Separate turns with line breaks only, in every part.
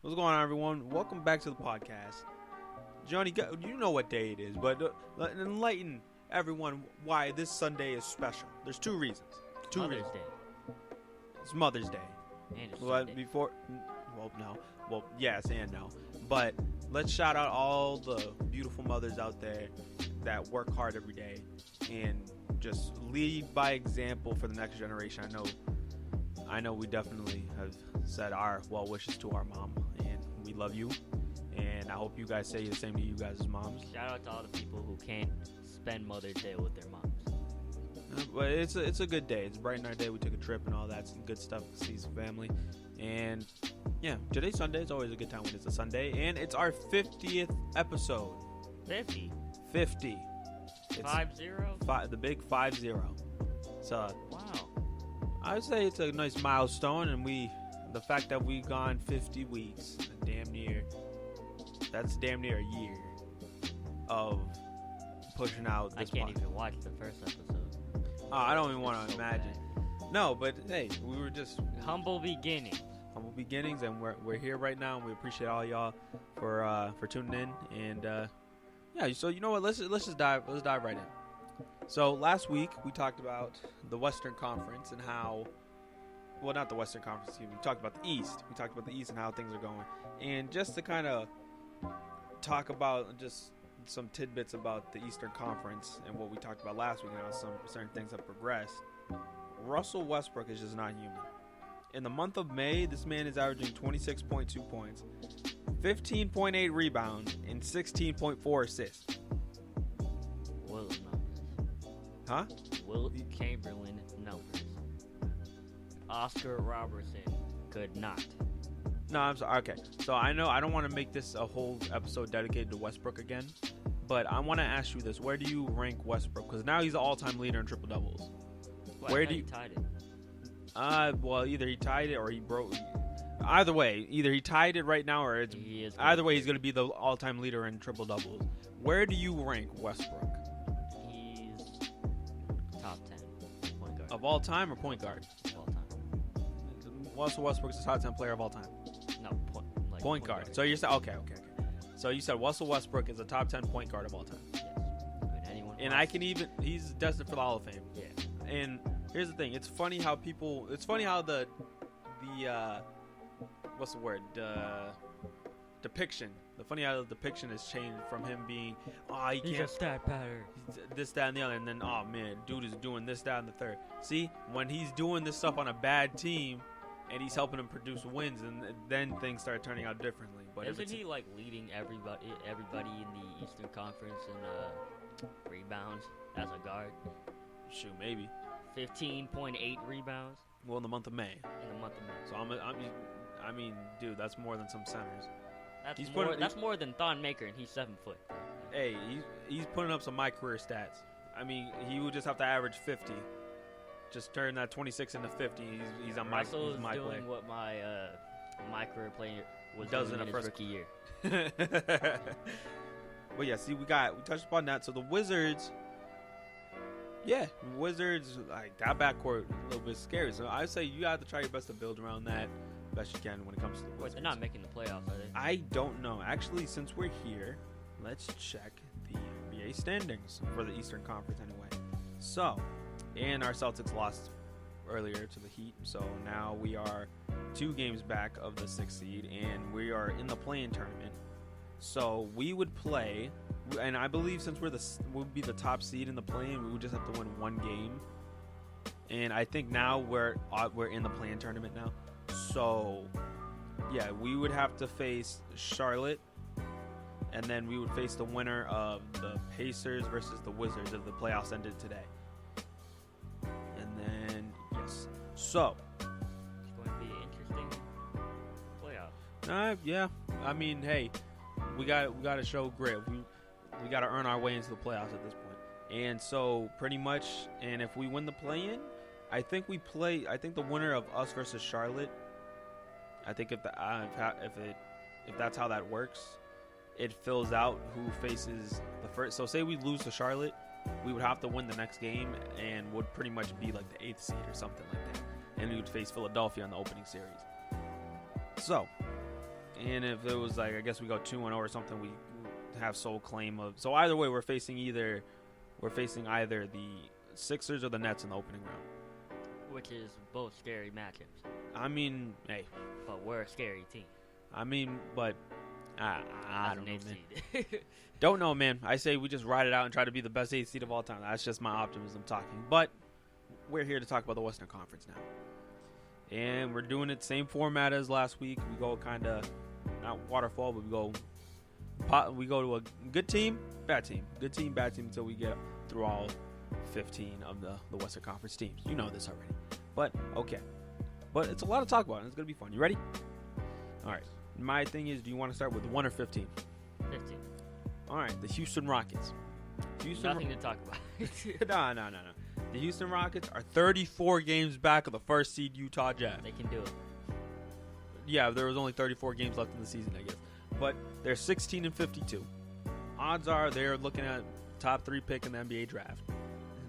What's going on, everyone? Welcome back to the podcast. Johnny, you know what day it is, but enlighten everyone why this Sunday is special. There's two reasons.
Mother's Day.
It's Mother's Day.
And it's
Well,
Sunday.
no. Well, yes and no. But let's shout out all the beautiful mothers out there that work hard every day and just lead by example for the next generation. I know we definitely have said our well wishes to our mom, and we love you, and I hope you guys say the same to you guys as moms.
Shout out to all the people who can't spend Mother's Day with their moms.
But it's a good day. It's brighten our day. We took a trip and all that. Some good stuff to see some family. And yeah, today's Sunday. It's always a good time when it's a Sunday. And it's our 50th episode.
50.
50. It's
5-0?
the big 5-0. So
Wow.
I would say it's a nice milestone, and the fact that we've gone 50 weeks, that's damn near a year of pushing out this
I can't
podcast.
even watch the first episode.
I don't even want to
So
imagine.
bad.
No, but hey, we were just
Humble beginning.
humble beginnings, and we're here right now, and we appreciate all y'all for tuning in. And yeah, so you know what? Let's dive right in. So last week we talked about the Western Conference and how, well, not the Western Conference team. We talked about the East. We talked about the East and how things are going, and just to kind of talk about just some tidbits about the Eastern Conference and what we talked about last week and how some certain things have progressed. Russell Westbrook is just not human. In the month of May, this man is averaging 26.2 points, 15.8 rebounds, and 16.4 assists.
Will numbers.
Huh?
Will Chamberlain numbers. Oscar Robertson could not.
No, I'm sorry. Okay, so I know I don't want to make this a whole episode dedicated to Westbrook again, but I want to ask you this: where do you rank Westbrook? Because now he's the all-time leader in triple doubles.
Well,
Where
I
do
thought
you-
he tied it?
Well, either he tied it or he broke. Either way, either he tied it right now or it's.
He is
Either way, he's going to be the all-time leader in triple doubles. Where do you rank Westbrook?
He's top 10 point guard
Of all time or point guard?
of all time.
Russell Westbrook's the top 10 player of all time.
No,
Point guard. So you're saying okay. So you said Russell Westbrook is a top 10 point guard of all time.
Yes. Could anyone
And
else?
he's destined for the Hall of Fame.
Yeah.
And here's the thing: it's funny how the what's the word? Depiction. The funny how the depiction has changed from him being, he
He's a
can't
stat pattern.
this, that, and the other, and then man, dude is doing this, that, and the third. See, when he's doing this stuff on a bad team, and he's helping them produce wins, and then things start turning out differently. But if
Isn't
it's,
he like leading everybody in the Eastern Conference in rebounds as a guard?
shoot, maybe.
15.8 rebounds
Well, in the month of May.
in the month of May.
So I mean, dude, that's more than some centers. He's
That's more than Thon Maker, and he's 7 foot.
Hey, he's putting up some my career stats. I mean, he would just have to average 50. Just turn that 26 into 50. He's on
Russell
he's
is
my
doing
play.
what my career player was
Does
doing
in
in
a
his
first-
rookie year.
But yeah, see, we touched upon that. So the Wizards, like that backcourt a little bit scary. So I say you have to try your best to build around that best you can when it comes to the
Wait,
Wizards.
they're not making the playoffs, are they?
I don't know. Actually, since we're here, let's check the NBA standings for the Eastern Conference anyway. So, and our Celtics lost earlier to the Heat, so now we are 2 games back of the 6th seed, and we are in the play-in tournament. So we would play, and I believe since we'd be the top seed in the play-in, we would just have to win 1 game. And I think now we're in the play-in tournament now. So, yeah, we would have to face Charlotte, and then we would face the winner of the Pacers versus the Wizards if the playoffs ended today. And then, yes. So,
It's going to be an interesting playoff.
yeah. I mean, hey, we got to show grit. We got to earn our way into the playoffs at this point. And so, pretty much, and if we win the play-in, I think the winner of us versus Charlotte, I think if that's how that works, it fills out who faces the first. So say we lose to Charlotte, we would have to win the next game and would pretty much be like the 8th seed or something like that. And we would face Philadelphia in the opening series. So, And if it was like, I guess we go 2-0 or something, we have sole claim of. So either way, we're facing either the Sixers or the Nets in the opening round.
Which is both scary matchups.
I mean, hey.
But we're a scary team.
I mean, but I don't know, man.
Seed.
Don't know, man. I say we just ride it out and try to be the best 8th seed of all time. That's just my optimism talking. But we're here to talk about the Western Conference now. And we're doing it same format as last week. We go kind of, not waterfall, but we go to a good team, bad team. Good team, bad team until we get through all 15 of the Western Conference teams. You know this already. But, okay. But it's a lot to talk about, and it's going to be fun. You ready? All right. My thing is, do you want to start with 1 or 15?
15.
All right. The Houston Rockets.
Nothing to talk about.
No. The Houston Rockets are 34 games back of the first seed Utah Jazz.
They can do it.
Yeah, there was only 34 games left in the season, I guess. But they're 16-52. Odds are they're looking at top 3 pick in the NBA draft.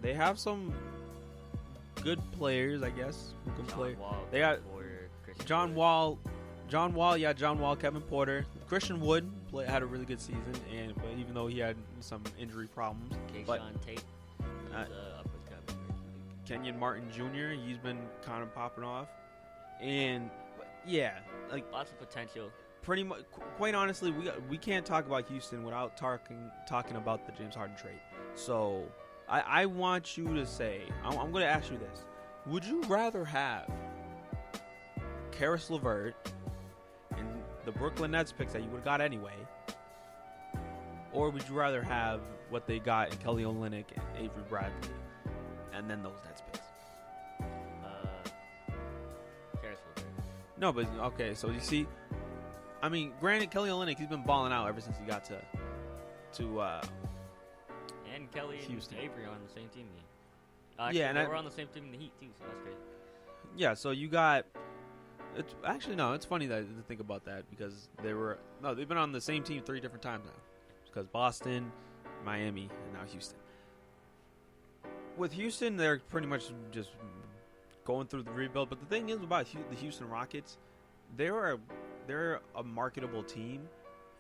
They have some good players, I guess, who can play. They got John Wall, Kevin Porter, Christian Wood had a really good season, but even though he had some injury problems,
Keyshawn Tate,
Kenyon Martin Jr., he's been kind of popping off, and yeah, like
lots of potential.
Pretty much, quite honestly, we can't talk about Houston without talking about the James Harden trade. So I want you to say, I'm going to ask you this: would you rather have Karis LeVert and the Brooklyn Nets picks that you would have got anyway, or would you rather have what they got in Kelly Olynyk and Avery Bradley, and then those Nets picks?
Karis LeVert.
No, but okay. So you see, I mean, granted, Kelly Olynyk, he's been balling out ever since he got to
and Kelly
Houston.
And Avery are on the same team.
Yeah, and
they were on the same team in the Heat too, so that's crazy.
Yeah, so you got. It's funny to think about that because they've been on the same team 3 different times now. Because Boston, Miami, and now Houston. With Houston, they're pretty much just going through the rebuild. But the thing is about the Houston Rockets, they're a marketable team,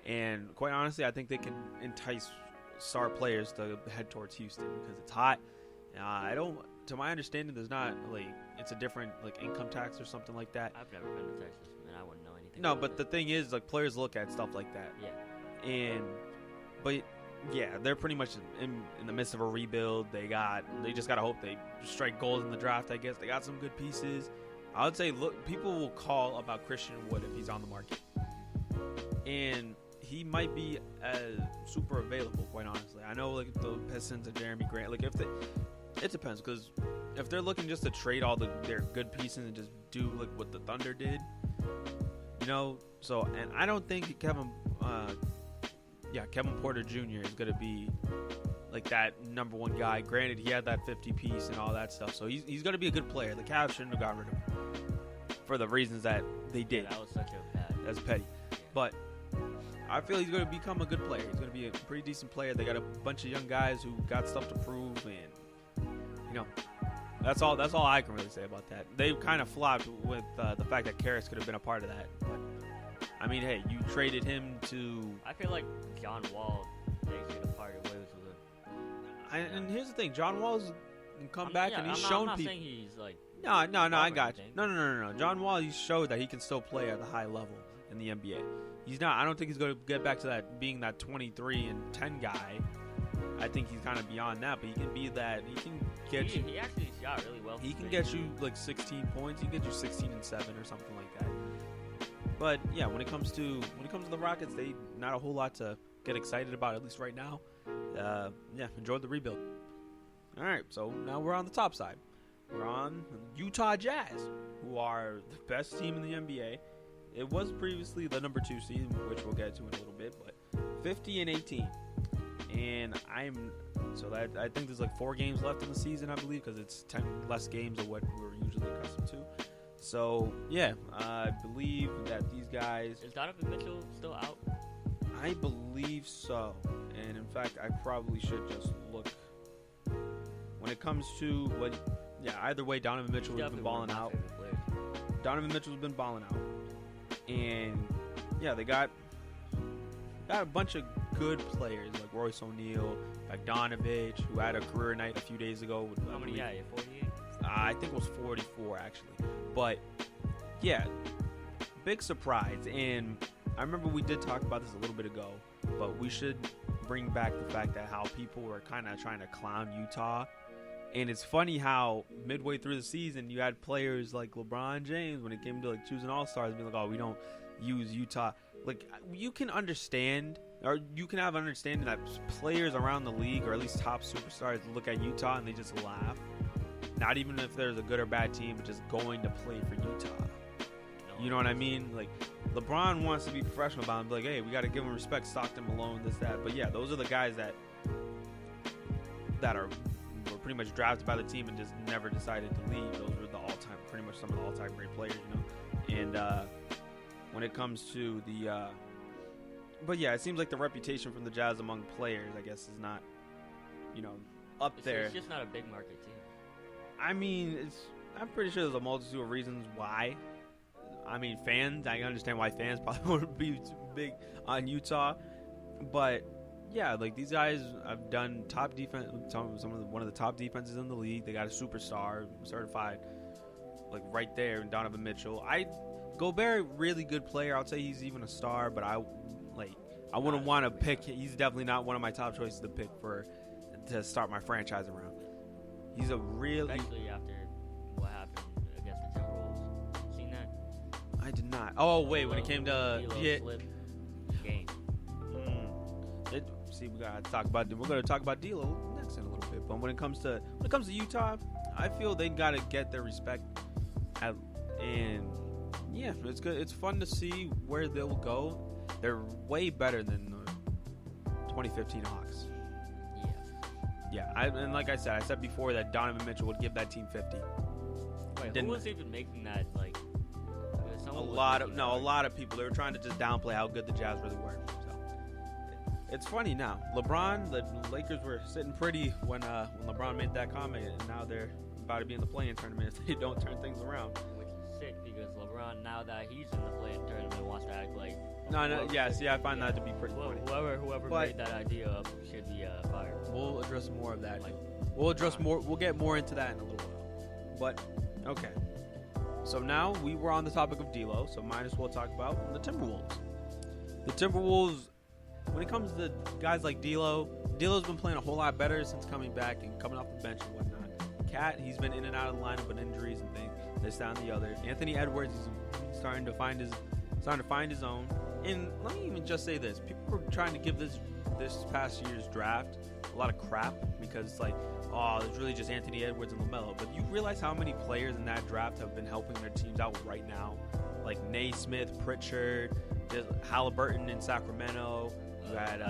and quite honestly, I think they can entice star players to head towards Houston because it's hot. To my understanding, there's not it's a different income tax or something like that.
I've never been to Texas, and I wouldn't know anything.
No, but the thing is, players look at stuff like that.
Yeah.
But they're pretty much in the midst of a rebuild. They just gotta hope they strike gold in the draft. I guess they got some good pieces. I would say, look, people will call about Christian Wood if he's on the market, and he might be super available. Quite honestly, I know the Pistons and Jeremy Grant. It depends because if they're looking just to trade all their good pieces and just do what the Thunder did, So, and I don't think Kevin Porter Jr. is gonna be that number 1 guy. Granted, he had that 50 piece and all that stuff, so he's gonna be a good player. The Cavs shouldn't have got rid of him for the reasons that they did.
Yeah, that was such a bad.
That's petty, but I feel he's gonna become a good player. He's gonna be a pretty decent player. They got a bunch of young guys who got stuff to prove, and that's all I can really say about that. They kind of flopped with the fact that Karis could have been a part of that. But I mean, hey, you traded him to.
I feel like John Wall makes it a part of ways with it.
And here's the thing: John Wall's come back and he's shown people.
I'm not saying he's
No, I got you. No. John Wall, he showed that he can still play at a high level in the NBA. He's not. I don't think he's going to get back to that being that 23 and 10 guy. I think he's kind of beyond that, but he can be that. He can get you.
He actually shot really well.
He can get you 16 points. He can get you 16 and 7 or something like that. But yeah, when it comes to the Rockets, they not a whole lot to get excited about, at least right now. Enjoy the rebuild. All right, so now we're on the top side. We're on Utah Jazz, who are the best team in the NBA. It was previously the number 2 seed, which we'll get to in a little bit, but 50-18. And I think there's 4 games left in the season, I believe, because it's 10 less games of what we're usually accustomed to. So, yeah, I believe that these guys...
Is Donovan Mitchell still out?
I believe so. And, in fact, I probably should just look. When it comes to either way, Donovan Mitchell has been balling out. And yeah, they got a bunch of good players like Royce O'Neal, Bogdanovich, who had a career night a few days ago.
How many? Yeah, 48.
I think it was 44 actually, but yeah, big surprise. And I remember we did talk about this a little bit ago, but we should bring back the fact that how people were kind of trying to clown Utah. And it's funny how midway through the season you had players like LeBron James, when it came to like choosing all-stars, being like, oh, we don't use Utah. Like, you can understand, or you can have understanding that players around the league, or at least top superstars, look at Utah and they just laugh. Not even if there's a good or bad team, but just going to play for Utah. You know what I mean? Like, LeBron wants to be professional about him. Be like, hey, we got to give him respect, Stockton, Malone, this, that. But yeah, those are the guys that were pretty much drafted by the team and just never decided to leave. Those were the all-time, pretty much some of the all-time great players, you know. And when it comes to the, but yeah, it seems like the reputation from the Jazz among players, I guess, is not, you know, up there.
It's just not a big market team.
I mean, I'm pretty sure there's a multitude of reasons why. I mean, fans, I understand why fans probably wouldn't be too big on Utah, but yeah, like, these guys have done top defense, one of the top defenses in the league. They got a superstar certified, like, right there in Donovan Mitchell. Gobert, really good player. I'll say he's even a star, but I wouldn't want to pick. He's definitely not one of my top choices to pick to start my franchise around. He's a really,
especially after what happened against the Timberwolves. Seen that?
I did not. Oh wait, when it came to
game.
See, we're gonna talk about D'Lo next in a little bit. But when it comes to Utah, I feel they gotta get their respect. And yeah, it's good. It's fun to see where they'll go. They're way better than the 2015 Hawks. Yeah. And like I said before that Donovan Mitchell would give that team 50.
Wait, who was even making that, like,
a lot of people. They were trying to just downplay how good the Jazz really were. So it's funny now. The Lakers were sitting pretty when LeBron made that comment, and now they're about to be in the play-in tournament if they don't turn things around.
Which is sick, because LeBron, now that he's in the play-in tournament, wants to act like...
I find that to be pretty funny.
Whoever made that idea up should be fired.
We'll address more of that. We'll get more into that in a little while. But okay. So now we were on the topic of D'Lo, so might as well talk about the Timberwolves. The Timberwolves, when it comes to guys like D'Lo's been playing a whole lot better since coming back and coming off the bench and whatnot. Cat, he's been in and out of the lineup with injuries and things, this, that, and the other. Anthony Edwards is starting to find his own. And let me even just say this: people were trying to give this past year's draft a lot of crap because it's like, oh, it's really just Anthony Edwards and LaMelo. But you realize how many players in that draft have been helping their teams out right now, like Naismith, Pritchard, Halliburton in Sacramento. You had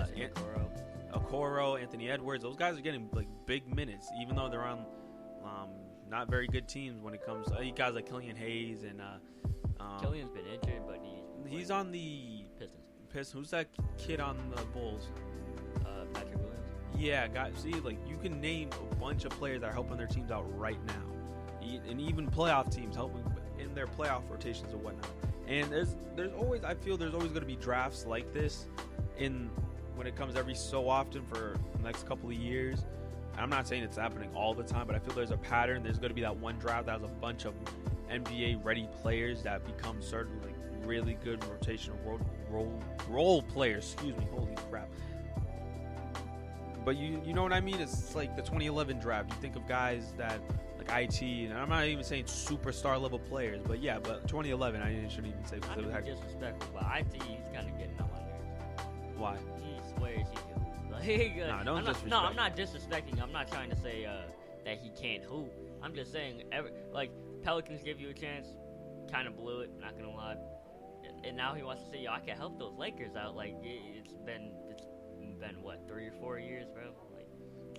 Okoro, Anthony Edwards. Those guys are getting like big minutes, even though they're on not very good teams when it comes to guys like Killian Hayes and
Killian's been injured, but
he's on the Pistons. Who's that kid on the Bulls?
Patrick Williams.
Yeah, you can name a bunch of players that are helping their teams out right now, and even playoff teams helping in their playoff rotations and whatnot. And I feel there's always going to be drafts like this when it comes every so often for the next couple of years. I'm not saying it's happening all the time, but I feel there's a pattern. There's going to be that one draft that has a bunch of NBA-ready players that become certain, like, really good rotational role players. Excuse me, holy crap. But you know what I mean? It's like the 2011 draft. You think of guys that, like IT, and I'm not even saying superstar level players, but 2011, I shouldn't even say.
Not to be disrespectful, but IT, he's kind of getting on my nerves.
Why?
He swears he can.
Don't disrespect.
No, I'm not disrespecting. I'm not trying to say that he can't hoop. I'm just saying, Pelicans give you a chance, kind of blew it, not gonna lie. And now he wants to say, yo, I can help those Lakers out. Like, it's been what, 3 or 4 years, bro? Like,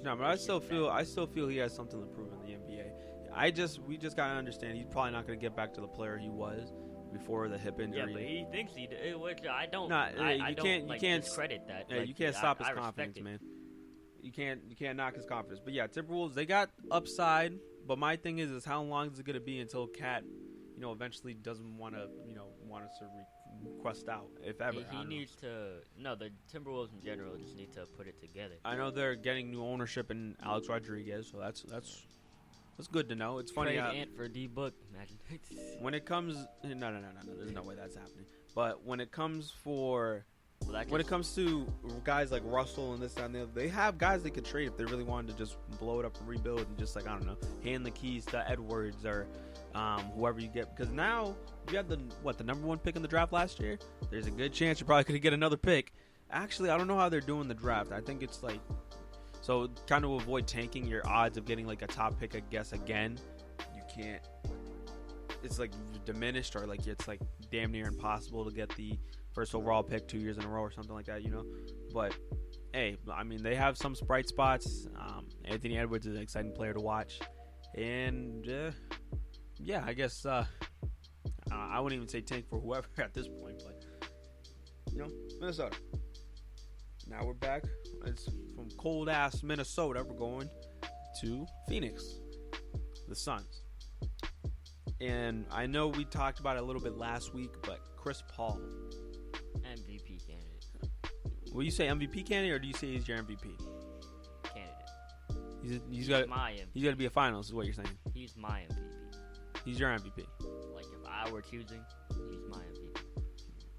no, but I still feel he has something to prove in the NBA. We just gotta understand he's probably not gonna get back to the player he was before the hip injury.
Yeah, but he thinks he did, which I don't.
You can't
discredit that.
Yeah, you can't stop his confidence, man. You can't knock his confidence. But yeah, Timberwolves, they got upside. But my thing is how long is it gonna be until Cat, eventually doesn't want to want us to request out, if ever.
He needs to. No, the Timberwolves in general just need to put it together.
I know they're getting new ownership in Alex Rodriguez, so that's good to know. It's funny.
Trade Ant for D Book, imagine.
When it comes, no, there's no way that's happening. But when it comes to guys like Russell and this and the other, they have guys they could trade if they really wanted to just blow it up and rebuild and just, like, I don't know, hand the keys to Edwards or whoever you get. Because now you have the number 1 pick in the draft last year. There's a good chance you probably could get another pick. Actually, I don't know how they're doing the draft. I think it's like, so kind of avoid tanking your odds of getting like a top pick, I guess, again. You can't. It's like diminished, or like it's like damn near impossible to get the first overall pick 2 years in a row or something like that, But hey, I mean, they have some bright spots. Anthony Edwards is an exciting player to watch, and yeah, I guess I wouldn't even say tank for whoever at this point, but Minnesota. Now we're back. It's from cold ass Minnesota. We're going to Phoenix, the Suns. And I know we talked about it a little bit last week, but Chris Paul,
MVP candidate.
Will you say MVP candidate, or do you say he's your MVP?
Candidate.
He's got
my MVP.
He's got to be a finalist, is what you're saying.
He's my MVP.
He's your MVP.
Like, if I were choosing, he's my MVP.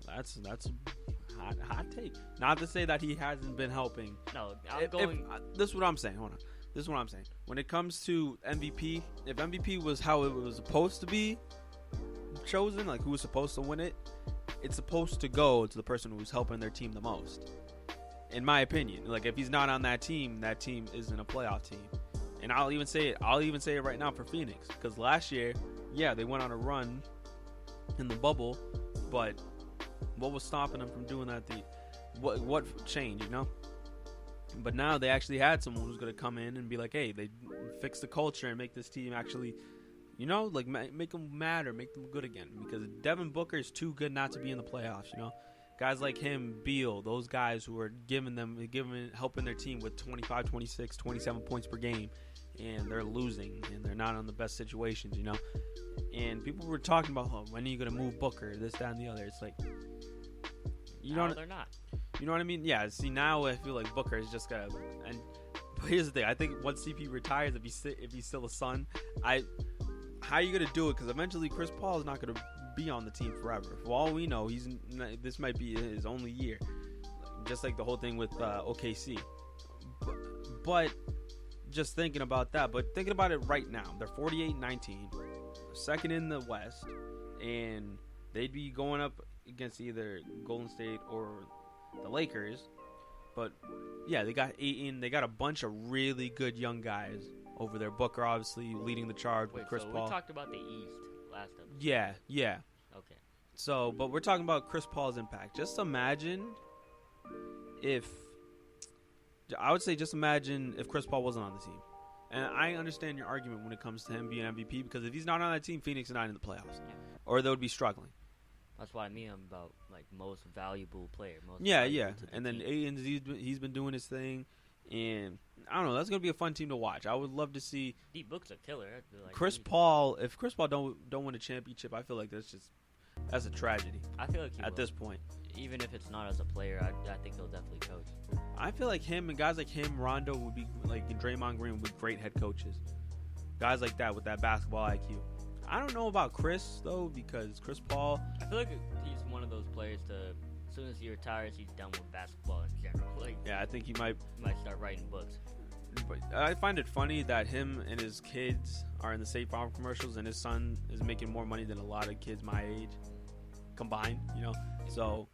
That's a hot take. Not to say that he hasn't been helping.
No, going.
This is what I'm saying. Hold on. This is what I'm saying. When it comes to MVP, if MVP was how it was supposed to be chosen, like who was supposed to win it, it's supposed to go to the person who's helping their team the most. In my opinion, like if he's not on that team isn't a playoff team. And I'll even say it right now for Phoenix, because last year, yeah, they went on a run in the bubble, but what was stopping them from doing that? What changed, But now they actually had someone who's going to come in and be like, hey, they fix the culture and make this team actually, like make them matter, make them good again. Because Devin Booker is too good not to be in the playoffs, Guys like him, Beal, those guys who are helping their team with 25, 26, 27 points per game, and they're losing, and they're not on the best situations, And people were talking about, when are you going to move Booker, this, that, and the other. It's like,
they're not.
You know what I mean? Yeah. See, now I feel like Booker is just gonna. But here's the thing: I think once CP retires, if he's still a Sun, how are you gonna do it? Because eventually Chris Paul is not gonna be on the team forever. For all we know, this might be his only year, just like the whole thing with OKC. But just thinking about that, but thinking about it right now, they're 48-19, second in the West, and they'd be going up against either Golden State or the Lakers. But yeah, they got Ayton. They got a bunch of really good young guys over there. Booker obviously leading the charge with Chris Paul.
We talked about the East last episode.
Yeah.
Okay.
So, but we're talking about Chris Paul's impact. Just imagine if Chris Paul wasn't on the team. And I understand your argument when it comes to him being MVP, because if he's not on that team, Phoenix is not in the playoffs, or they would be struggling.
That's what I mean about like most valuable player.
Yeah. And then Ayton's, he's been doing his thing, and I don't know. That's gonna be a fun team to watch. I would love to see.
D Book's a killer. Like
Chris Paul. If Chris Paul don't win a championship, I feel like that's a tragedy.
I feel like
at this point,
even if it's not as a player, I think he'll definitely coach.
I feel like him and guys like him, Rondo would be like Draymond Green would be great head coaches. Guys like that with that basketball IQ. I don't know about Chris, though, because Chris Paul...
I feel like he's one of those players as soon as he retires, he's done with basketball in general.
Yeah, I think he might
start writing books.
But I find it funny that him and his kids are in the State Farm commercials, and his son is making more money than a lot of kids my age combined, So,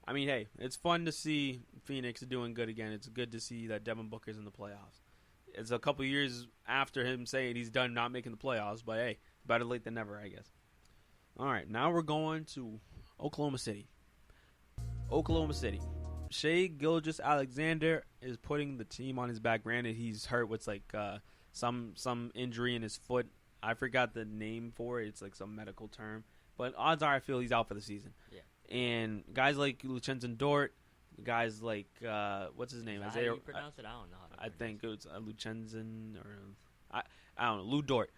I mean, hey, it's fun to see Phoenix doing good again. It's good to see that Devin Booker's in the playoffs. It's a couple years after him saying he's done not making the playoffs, but hey, better late than never, I guess. All right, now we're going to Oklahoma City. Shai Gilgeous-Alexander is putting the team on his back. Granted, he's hurt with some injury in his foot. I forgot the name for it. It's like some medical term. But odds are I feel he's out for the season.
Yeah.
And guys like Lucenzo Dort, guys like, what's his name?
Isaiah, how do you pronounce it? I don't know how to
I think it was Lucenzo or I don't know, Lou Dort.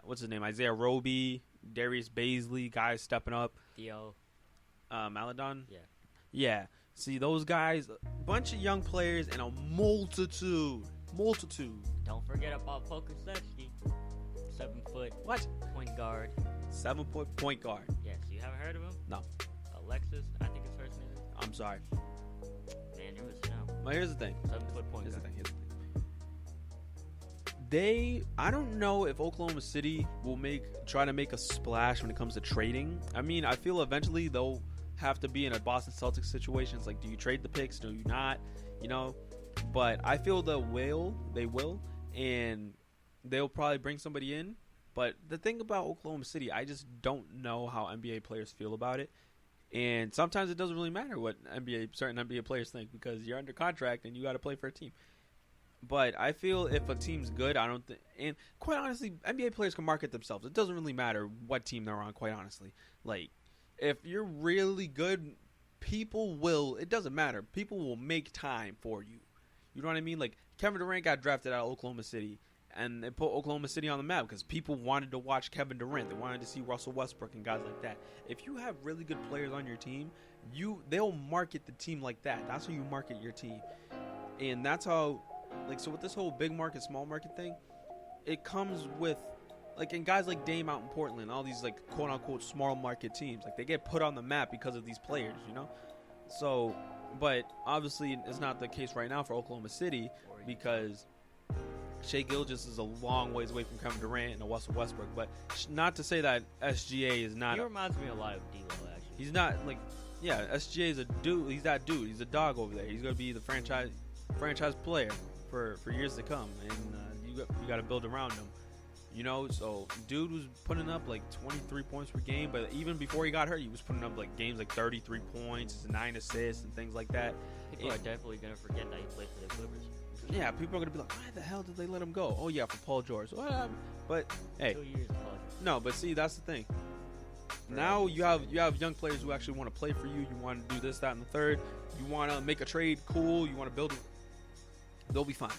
What's his name? Isaiah Roby. Darius Baisley, guys stepping up.
Theo.
Maladon?
Yeah.
Yeah. See, those guys, a bunch of young players and a multitude.
Don't forget about Pokusevsky. 7 foot.
What?
Point guard.
7-foot point guard.
Yes, you haven't heard of him?
No.
Alexis, I think his first name is.
I'm sorry.
Man, you're missing out.
Well, here's the thing.
7 foot point guard.
I don't know if Oklahoma City will try to make a splash when it comes to trading. I mean, I feel eventually they'll have to be in a Boston Celtics situation. It's like, do you trade the picks? Do you not? You know? But I feel they will, and they'll probably bring somebody in. But the thing about Oklahoma City, I just don't know how NBA players feel about it. And sometimes it doesn't really matter what certain NBA players think, because you're under contract and you got to play for a team. But I feel if a team's good, I don't think, and quite honestly, NBA players can market themselves. It doesn't really matter what team they're on, quite honestly. Like, if you're really good, it doesn't matter. People will make time for you. You know what I mean? Like, Kevin Durant got drafted out of Oklahoma City, and they put Oklahoma City on the map because people wanted to watch Kevin Durant. They wanted to see Russell Westbrook and guys like that. If you have really good players on your team, they'll market the team like that. That's how you market your team. And that's how, like, so with this whole big market, small market thing, it comes with, like, and guys like Dame out in Portland, all these, like, quote-unquote small market teams, like, they get put on the map because of these players, you know? So, but obviously it's not the case right now for Oklahoma City because Shai Gilgeous is a long ways away from Kevin Durant and Russell Westbrook. But not to say that SGA is not.
He reminds me a lot of D'Lo, actually.
He's not, like, yeah, SGA is a dude. He's that dude. He's a dog over there. He's going to be the franchise player for years to come. And you got to build around him. You know, so dude was putting up like 23 points per game, but even before he got hurt, he was putting up like games like 33 points, 9 assists, and things like that.
People are definitely gonna forget that he played for the Clippers.
Yeah, people are gonna be like, why the hell did they let him go? Oh yeah, for Paul George. But hey,
2 years of Paul George.
No, but see, that's the thing. Now you have young players who actually want to play for you. You want to do this, that, and the third. You want to make a trade cool. You want to build it. They'll be fine.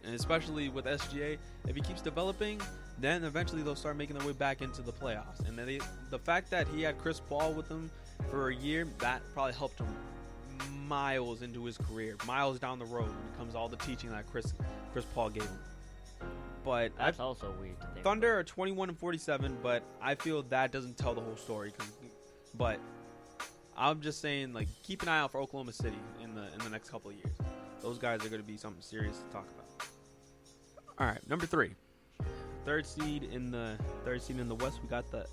And especially with SGA, if he keeps developing, then eventually they'll start making their way back into the playoffs. And then the fact that he had Chris Paul with him for a year, that probably helped him miles into his career, miles down the road when it comes to all the teaching that Chris Paul gave him. But
that's also weird to think.
Thunder are 21-47, but I feel that doesn't tell the whole story. But I'm just saying, like, keep an eye out for Oklahoma City in the next couple of years. Those guys are going to be something serious to talk about. All right, number 3. Third seed in the West, we got the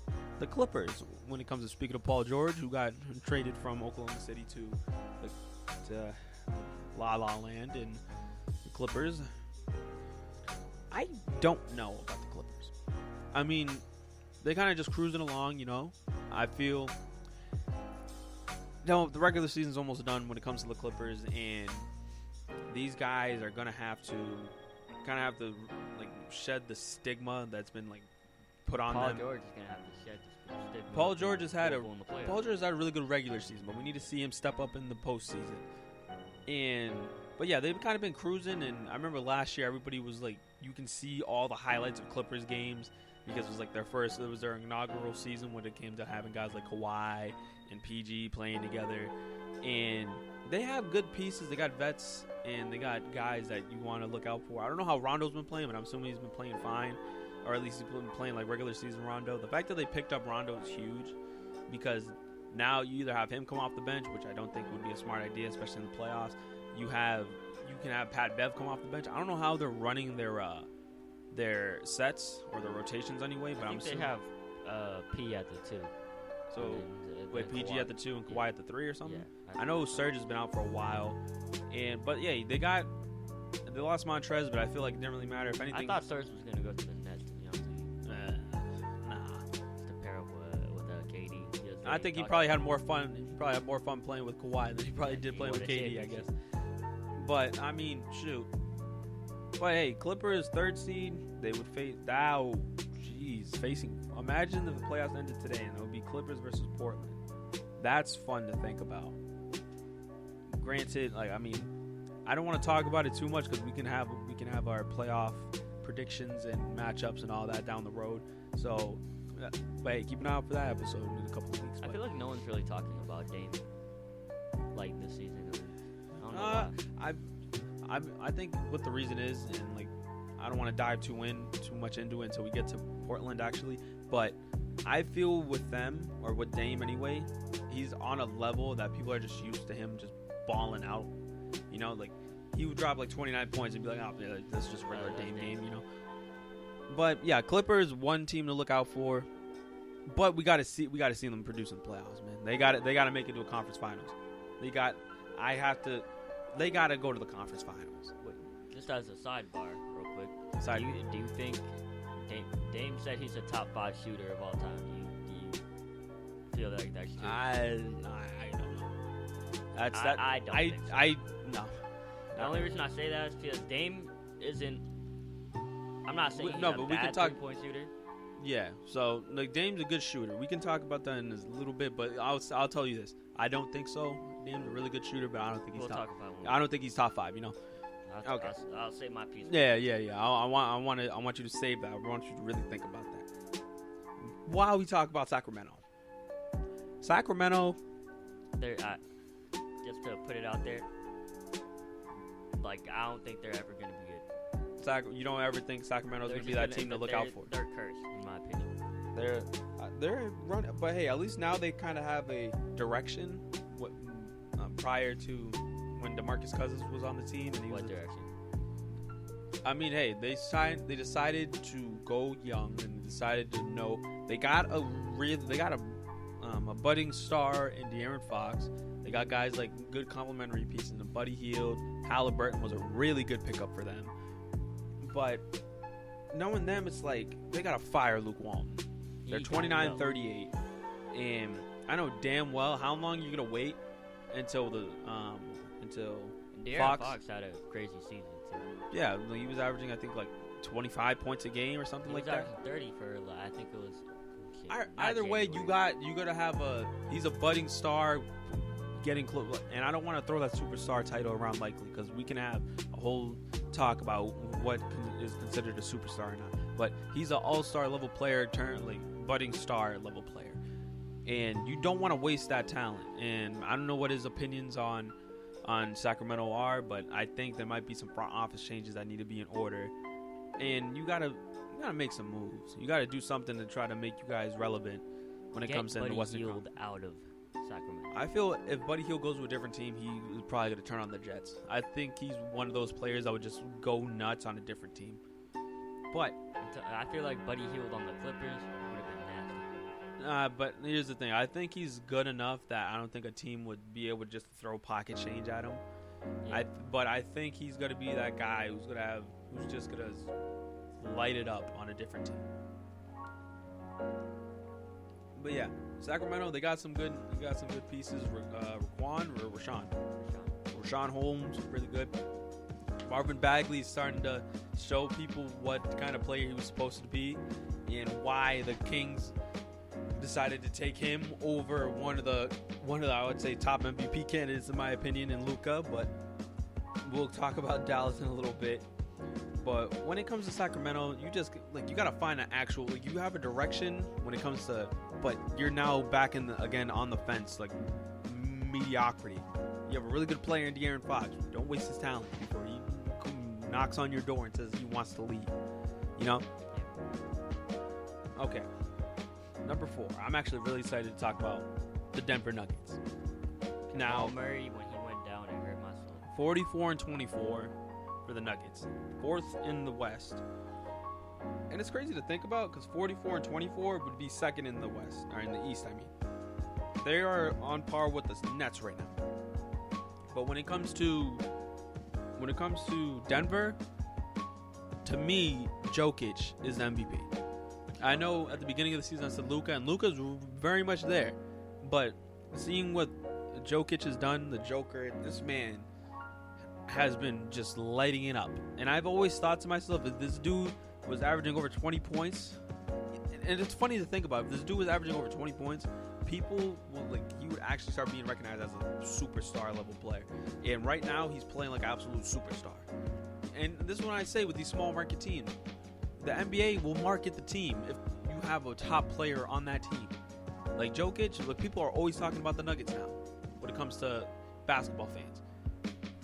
Clippers. When it comes to speaking of Paul George, who got traded from Oklahoma City to La La Land, and the Clippers. I don't know about the Clippers. I mean, they kind of just cruising along, you know. I feel the regular season's almost done when it comes to the Clippers, and these guys are gonna have to like shed the stigma that's been like put on them.
Paul George is gonna have to shed this stigma.
Paul George has had a really good regular season, but we need to see him step up in the postseason. But yeah, they've kind of been cruising, and I remember last year everybody was like, you can see all the highlights of Clippers games because it was like it was their inaugural season when it came to having guys like Kawhi and PG playing together, and they have good pieces. They got vets, and they got guys that you want to look out for. I don't know how Rondo's been playing, but I'm assuming he's been playing fine, or at least he's been playing like regular season Rondo. The fact that they picked up Rondo is huge because now you either have him come off the bench, which I don't think would be a smart idea, especially in the playoffs. You can have Pat Bev come off the bench. I don't know how they're running their sets or their rotations anyway, but
I think they have P at the 2.
So wait, PG at the 2 and Kawhi at the 3 or something?
Yeah,
I know Serge has been out for a while, but yeah, they lost Montrez, but I feel like it didn't really matter. If anything,
I thought Serge was gonna go to the Nets, to be honest with you.
Nah.
To pair up with KD.
I think he probably had more fun. He probably had more fun playing with Kawhi than he probably did playing with KD, I guess. But I mean, shoot. But hey, Clippers 3rd seed. They would face. Facing. Imagine if the playoffs ended today and it would be Clippers versus Portland. That's fun to think about. Granted, like, I mean, I don't want to talk about it too much because we can have our playoff predictions and matchups and all that down the road. So But hey, keep an eye out for that episode in a couple of weeks.
I feel like no one's really talking about Dame like this season. I don't know why.
I think what the reason is, and like, I don't want to dive too much into it until we get to Portland actually, but I feel with them, or with Dame anyway, he's on a level that people are just used to him just balling out. You know, like, he would drop like 29 points and be like, oh, yeah, that's just regular Dame game, you know. But yeah, Clippers, one team to look out for. But we gotta see them produce in the playoffs, man. They gotta make it to a conference finals. They gotta go to the conference finals.
Wait, just as a sidebar, real quick. Do you think Dame said he's a top 5 shooter of all time? Do you feel like that's true?
I don't know.
I don't think so.
No.
The only reason I say that is because Dame isn't. I'm not saying he's
no,
a
but we can
bad
talk
3-point shooter.
Yeah, so like Dame's a good shooter. We can talk about that in a little bit, but I'll tell you this: I don't think so. Dame's a really good shooter, but I don't think he's top. I don't think he's top 5. You know.
Okay. I'll say my piece.
Yeah. I want you to save that. I want you to really think about that. While we talk about Sacramento,
They're just to put it out there. Like, I don't think they're ever gonna be good.
You don't ever think Sacramento's going to be that team to look out for?
They're cursed, in my opinion.
They're running, but hey, at least now they kind of have a direction. Prior to when DeMarcus Cousins was on the team, and
What direction?
I mean, hey, they decided to go young and decided to know they got a budding star in De'Aaron Fox. They got guys like good complementary pieces in Buddy Hield. Halliburton was a really good pickup for them. But knowing them, it's like they got to fire Luke Walton. They're 29-38, and I know damn well how long you're gonna wait until
De'Aaron Fox had a crazy season too.
Yeah, he was averaging I think like 25 points a game or something like that.
30 for I think it was.
Either way, you gotta have he's a budding star. Getting close, and I don't want to throw that superstar title around likely because we can have a whole talk about what is considered a superstar or not. But he's an all-star level player, currently budding star level player, and you don't want to waste that talent. And I don't know what his opinions on Sacramento are, but I think there might be some front office changes that need to be in order. And you gotta make some moves. You gotta do something to try to make you guys relevant when it comes in the Western Conference.
Out of Sacramento.
I feel if Buddy Hield goes to a different team, he's probably going to turn on the Jets. I think he's one of those players that would just go nuts on a different team. But
I feel like Buddy Hield on the Clippers would have been nasty.
But here's the thing. I think he's good enough that I don't think a team would be able to just throw pocket change at him. Yeah. But I think he's going to be that guy who's just going to light it up on a different team. But yeah, Sacramento, they got some good pieces. Rashawn Holmes, really good. Marvin Bagley is starting to show people what kind of player he was supposed to be and why the Kings decided to take him over one of the I would say top MVP candidates in my opinion in Luka, but we'll talk about Dallas in a little bit. But when it comes to Sacramento, you gotta find an actual you have a direction when it comes to, but you're now back again on the fence, like mediocrity. You have a really good player in De'Aaron Fox. Don't waste his talent before he knocks on your door and says he wants to leave. You know? Okay. Number 4. I'm actually really excited to talk about the Denver Nuggets. Now,
Murray, when he went down, it hurt my soul.
44-24 for the Nuggets. 4th in the West. And it's crazy to think about because 44-24 would be 2nd in the West, or in the East, I mean. They are on par with the Nets right now. But when it comes to Denver, to me, Jokic is the MVP. I know at the beginning of the season I said Luka, and Luka's very much there. But seeing what Jokic has done, the Joker, this man has been just lighting it up. And I've always thought to myself, if this dude was averaging over 20 points, and it's funny to think about, if this dude was averaging over 20 points, people will you would actually start being recognized as a superstar level player. And right now he's playing like an absolute superstar. And this is what I say with these small market teams. The NBA will market the team. If you have a top player on that team. Like Jokic, like people are always talking about the Nuggets now when it comes to basketball fans.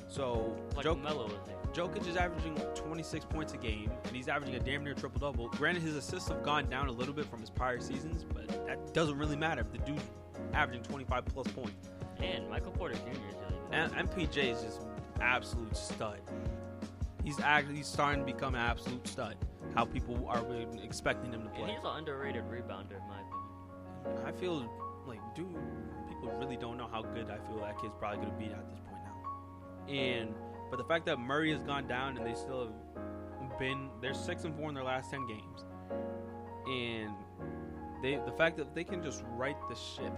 So
Like Melo was there.
Jokic is averaging 26 points a game, and he's averaging a damn near triple-double. Granted, his assists have gone down a little bit from his prior seasons, but that doesn't really matter if the dude's averaging 25-plus points.
And Michael Porter Jr. is really good.
And MPJ is just absolute stud. He's starting to become an absolute stud. How people are really expecting him to play.
And he's an underrated rebounder, in my opinion.
I feel like, dude, people really don't know how good I feel that kid's probably going to be at this point now. But the fact that Murray has gone down and they still have they're 6-4 in their last 10 games. And the fact that they can just right the ship.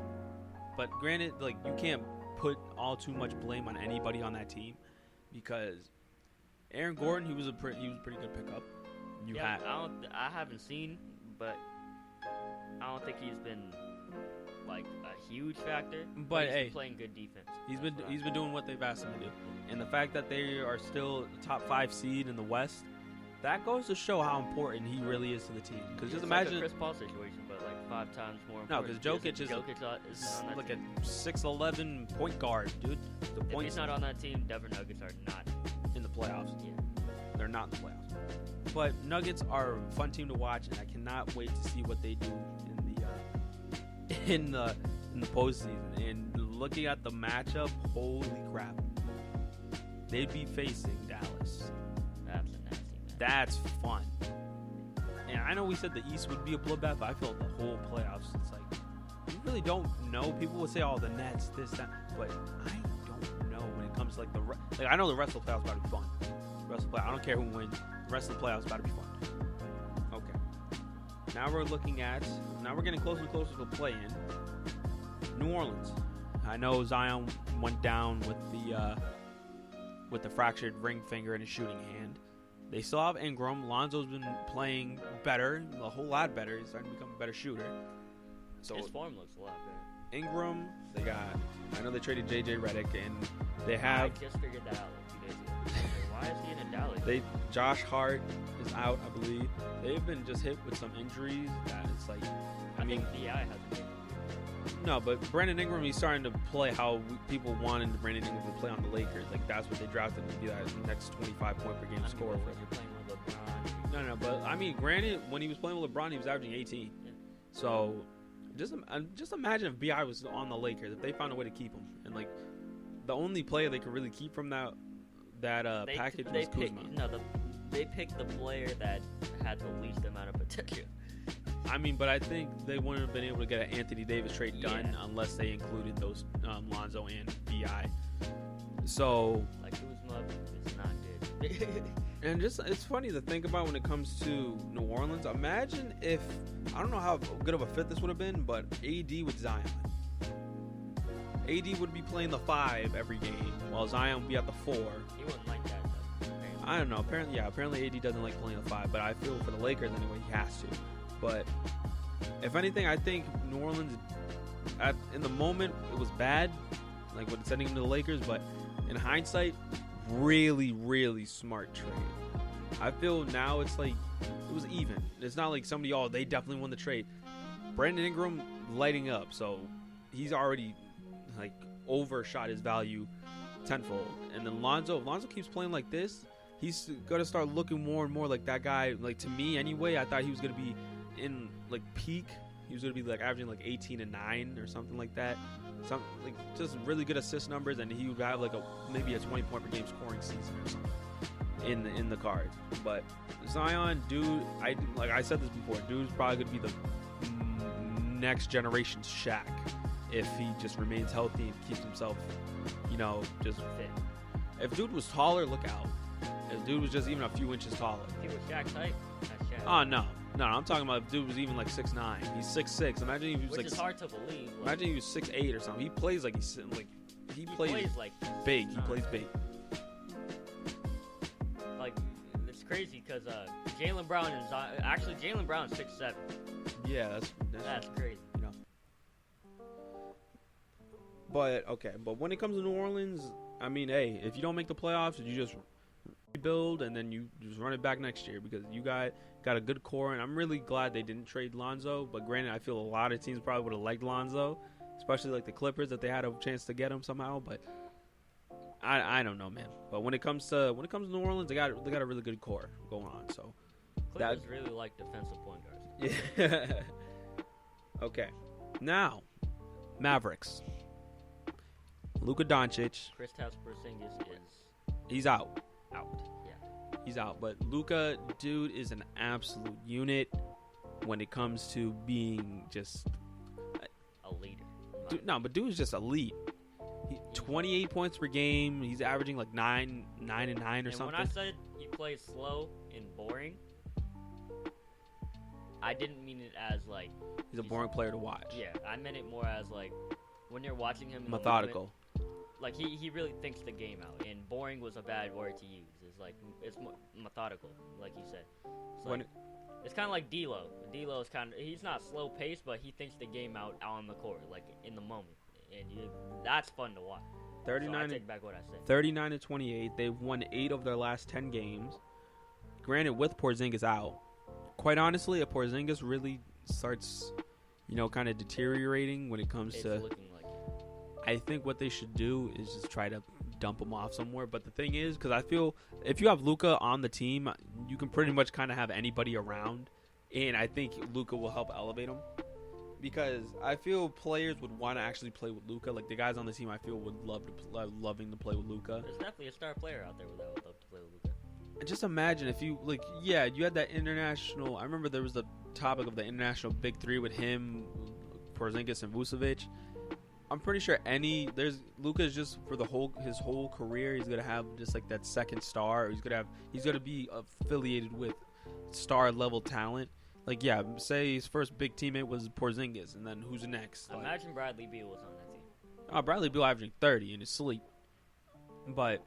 But granted, like, you can't put all too much blame on anybody on that team, because Aaron Gordon, he was a pretty good pickup.
I haven't seen, but I don't think he's been like a huge factor.
But
he's
hey,
been playing good defense.
He's been doing what they've asked him to do, and the fact that they are still the top 5 seed in the West, that goes to show how important he really is to the team. Because just imagine
like a Chris Paul situation, but like 5 times more.
No, because Jokic is like a 6'11" point guard, dude.
If he's not on that team, Denver Nuggets are not
in the playoffs.
Yeah,
they're not in the playoffs. But Nuggets are a fun team to watch, and I cannot wait to see what they do in the postseason. And looking at the matchup, holy crap, they'd be facing Dallas.
That's a nasty match.
That's fun. And I know we said the East would be a bloodbath, but I feel like the whole playoffs, it's like, you really don't know. People would say, oh, the Nets, this, that, but I don't know when it comes to like I know the rest of the playoffs about to be fun. I don't care who wins. The rest of the playoffs is about to be fun. Okay. Now we're getting closer and closer to the play-in. New Orleans. I know Zion went down with the fractured ring finger in his shooting hand. They still have Ingram. Lonzo's been playing better, a whole lot better. He's starting to become a better shooter. So
his form looks a lot better.
Ingram, I know they traded J.J. Redick, and they have.
I just figured that out like 2 days ago. Why is he in a Dallas?
Josh Hart is out, I believe. They've been just hit with some injuries that it's like. I mean,
think BI has a big.
No, but Brandon Ingram, he's starting to play how people wanted Brandon Ingram to play on the Lakers. Like, that's what they drafted to be that next 25-point per game scorer.
You're playing with LeBron.
No, but I mean, granted, when he was playing with LeBron, he was averaging 18. Yeah. So, just imagine if BI was on the Lakers, if they found a way to keep him, and like the only player they could really keep from that package was Kuzma.
They picked the player that had the least amount of potential.
I mean, but I think they wouldn't have been able to get an Anthony Davis trade done unless they included those Lonzo and BI. So,
like, Kuzma is not good.
And it's funny to think about when it comes to New Orleans. Imagine if, I don't know how good of a fit this would have been, but AD with Zion. AD would be playing the 5 every game, while Zion would be at the 4.
He wouldn't like that, though.
I don't know. Apparently AD doesn't like playing the 5, but I feel for the Lakers anyway, he has to. But if anything, I think New Orleans, in the moment, it was bad, like with sending him to the Lakers. But in hindsight, really, really smart trade. I feel now it's like it was even. It's not like somebody, they definitely won the trade. Brandon Ingram lighting up, so he's already like overshot his value tenfold. And then Lonzo, if Lonzo keeps playing like this, he's gonna start looking more and more like that guy. Like, to me anyway, I thought he was gonna be in like peak. He was gonna be like averaging like 18 and 9 or something like that. Some like just really good assist numbers, and he would have like maybe a 20-point per game scoring season or something in the card. But Zion, dude, I said this before, dude's probably gonna be the next generation's Shaq if he just remains healthy and keeps himself, just fit. If dude was taller, look out. If dude was just even a few inches taller.
If he was Shaq's height, that's Shaq.
Oh, no, I'm talking about if dude was even like 6'9". He's 6'6". Imagine if he was
Which is hard to believe.
Imagine he was 6'8" or something. He plays like he plays like big. He plays big.
Like, it's crazy because Jaylen Brown is actually Jaylen Brown's 6'7".
Yeah,
that's crazy.
But when it comes to New Orleans, I mean, hey, if you don't make the playoffs, you just rebuild, and then you just run it back next year because you got a good core. And I'm really glad they didn't trade Lonzo. But granted, I feel a lot of teams probably would have liked Lonzo, especially like the Clippers, that they had a chance to get him somehow. But I don't know, man. But when it comes to New Orleans, they got a really good core going on. So
Clippers really like defensive point guards.
yeah. Okay, now Mavericks. Luka-Doncic.
Kristaps Porzingis is
He's out.
out. Yeah.
He's out. But Luka, dude, is an absolute unit when it comes to being just
A leader.
But dude is just elite. 28 points per game. He's averaging like 9 and 9 or
and
something.
when I said he plays slow and boring, I didn't mean it as like
He's a boring player to watch.
Yeah, I meant it more as like when you're watching him in
Methodical.
The moment, like he really thinks the game out, and boring was a bad word to use. It's like it's methodical, like you said. It's kind of like D'Lo. D'Lo is he's not slow paced, but he thinks the game out on the court, like in the moment, and that's fun to watch.
39.
So I take back what I said.
39 and 28. They've won 8 of their last 10 games. Granted, with Porzingis out, quite honestly, if Porzingis really starts, kind of deteriorating when it comes
It's
to,
looking like it.
I think what they should do is just try to dump him off somewhere. But the thing is, because I feel if you have Luka on the team, you can pretty much kind of have anybody around, and I think Luka will help elevate him. Because I feel players would want to actually play with Luka. Like the guys on the team, I feel would loving to play with Luka.
There's definitely a star player out there that would love to play with Luka.
And just imagine if you you had that international. I remember there was the topic of the international big three with him, Porzingis, and Vucevic. I'm pretty sure Luka's just for his whole career. He's gonna have just like that second star. He's gonna be affiliated with star level talent. Like, yeah, say his first big teammate was Porzingis, and then who's next?
Imagine Bradley Beal was on that team.
Bradley Beal averaging 30 in his sleep. But,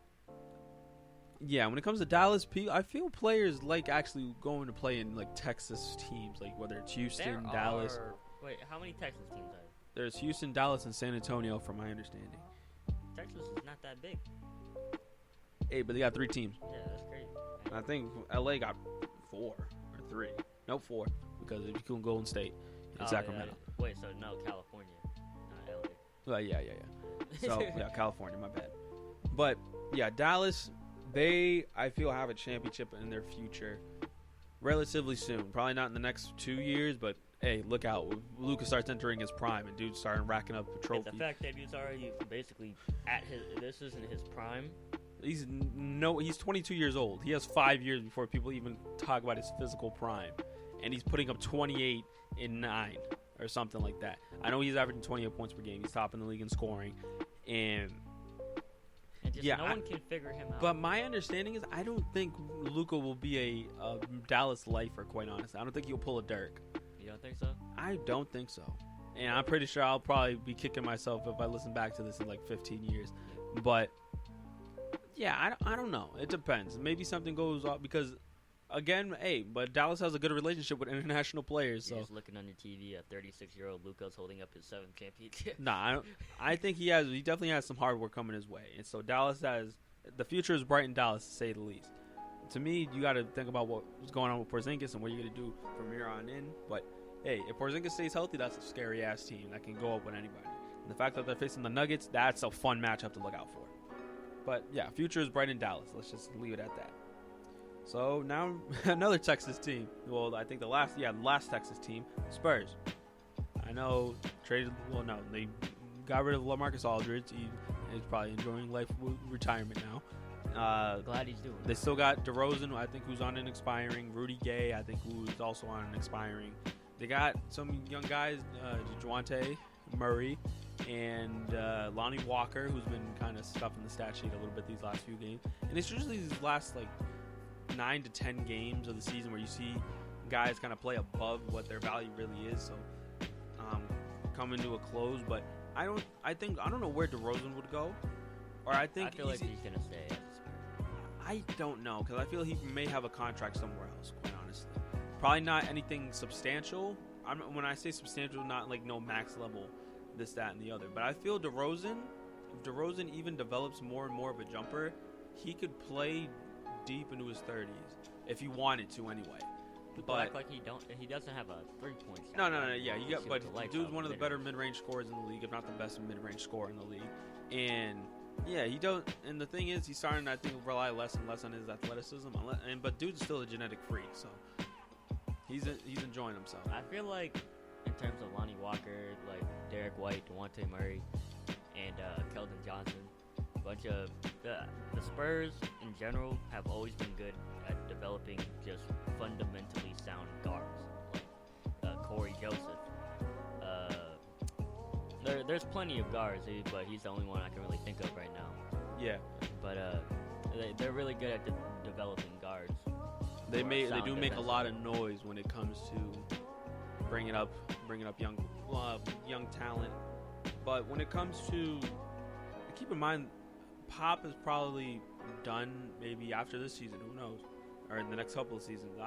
yeah, when it comes to Dallas, I feel players like actually going to play in, like, Texas teams, like whether it's Houston, Dallas.
Wait, how many Texas teams are there?
There's Houston, Dallas, and San Antonio, from my understanding.
Texas is not that big.
Hey, but they got 3 teams.
Yeah, that's crazy.
I think LA got 4 or 3. Nope, 4, because if you can Golden State and Sacramento.
Yeah. Wait, so no, California, not LA.
Well, yeah. So, yeah, California, my bad. But, yeah, Dallas, I feel, have a championship in their future relatively soon. Probably not in the next 2 years, but, hey, look out. Luka starts entering his prime, and dude's starting racking up trophies.
The fact that he's already basically this isn't his prime.
He's 22 years old. He has 5 years before people even talk about his physical prime. And he's putting up 28 in 9 or something like that. I know he's averaging 28 points per game. He's top in the league in scoring. And
just no one can figure him out.
But my understanding is I don't think Luka will be a Dallas lifer, quite honestly. I don't think he'll pull a Dirk.
You don't think so?
I don't think so. And I'm pretty sure I'll probably be kicking myself if I listen back to this in like 15 years. But, yeah, I don't know. It depends. Maybe something goes off because, again, but Dallas has a good relationship with international players.
You're
so
just looking on the TV, a 36-year-old Luka's holding up his 7th championship.
Nah, I think he definitely has some hard work coming his way. And so Dallas the future is bright in Dallas, to say the least. To me, you got to think about what's going on with Porzingis and what you're going to do from here on in. But, hey, if Porzingis stays healthy, that's a scary-ass team that can go up with anybody. And the fact that they're facing the Nuggets, that's a fun matchup to look out for. But, yeah, future is bright in Dallas. Let's just leave it at that. So, now, another Texas team. Well, I think the last Texas team, Spurs. I know, they got rid of LaMarcus Aldridge. He's probably enjoying life retirement now.
Glad he's doing it.
They still got DeRozan, I think, who's on an expiring. Rudy Gay, I think, who's also on an expiring. They got some young guys, DeJounte Murray, and Lonnie Walker, who's been kind of stuffing the stat sheet a little bit these last few games. And it's usually these last, 9 to 10 games of the season where you see guys kind of play above what their value really is. So, coming to a close. But I don't know where DeRozan would go. Or I feel
like he's going to stay at the Spurs.
I don't know, because I feel he may have a contract somewhere else, quite honestly. Probably not anything substantial. When I say substantial, not like no max level, this, that, and the other. But I feel if DeRozan even develops more and more of a jumper, he could play deep into his 30s if he wanted to anyway.
People act like he doesn't have a 3-point shot.
No. Yeah, but the dude's one of the better mid-range scorers in the league, if not the best mid-range scorer in the league. And yeah, he don't. And the thing is, he's starting, I think, rely less and less on his athleticism. But dude's still a genetic freak, so he's enjoying himself.
I feel like in terms of Lonnie Walker, like Derek White, DeJounte Murray, and Keldon Johnson, a bunch of the Spurs in general have always been good at developing just fundamentally sound guards, like Corey Joseph. There's plenty of guards, but he's the only one I can really think of right now.
Yeah.
But they're really good at developing guards.
They do make a lot of noise when it comes to bringing up young talent. But when it comes to, keep in mind, Pop is probably done maybe after this season. Who knows? Or in the next couple of seasons.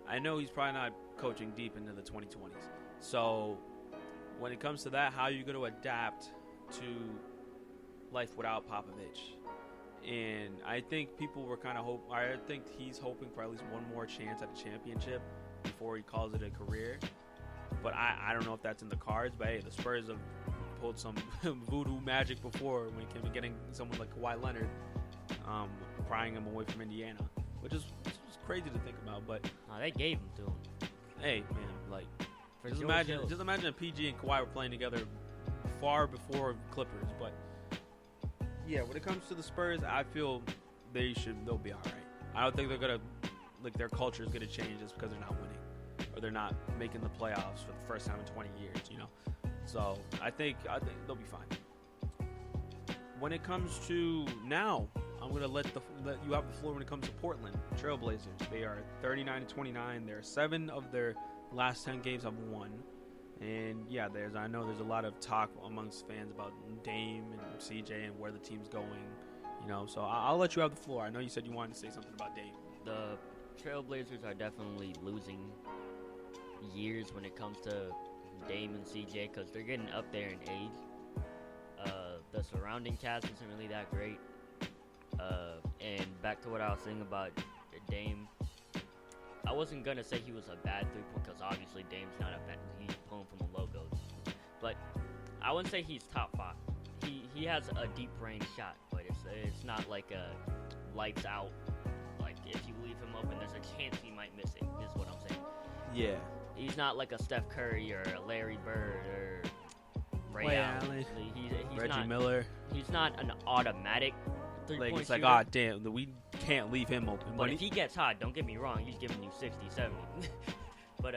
I know he's probably not coaching deep into the 2020s. So when it comes to that, how are you going to adapt to life without Popovich? And I think people were kind of I think he's hoping for at least one more chance at a championship before he calls it a career. But I don't know if that's in the cards. But hey, the Spurs have pulled some voodoo magic before when it came to getting someone like Kawhi Leonard, prying him away from Indiana, which is crazy to think about. But
they gave him to him.
Hey man, like just imagine if PG and Kawhi were playing together far before Clippers. But yeah, when it comes to the Spurs, I feel they'll be all right. I don't think they're gonna their culture is gonna change just because they're not winning or they're not making the playoffs for the first time in 20 years. So I think they'll be fine. When it comes to now, I'm gonna let you have the floor. When it comes to Portland Trailblazers, they are 39-29. They're 7 of their last 10 games have won. And yeah, I know there's a lot of talk amongst fans about Dame and CJ and where the team's going. So I'll let you have the floor. I know you said you wanted to say something about Dame.
The Trailblazers are definitely losing years when it comes to Dame and CJ because they're getting up there in age. The surrounding cast isn't really that great. And back to what I was saying about Dame, I wasn't gonna say he was a bad 3-point because obviously Dame's not a bad. He's pulling from the logos, but I wouldn't say he's top 5. He has a deep range shot, but it's not like a lights out. Like if you leave him open, there's a chance he might miss it. Is what I'm saying.
Yeah.
He's not like a Steph Curry or a Larry Bird or Ray Allen. He's
Reggie
not,
Miller.
He's not an automatic 3-point
It's
shooter.
like, damn, we can't leave him open.
But if he gets hot, don't get me wrong, he's giving you 60, 70. But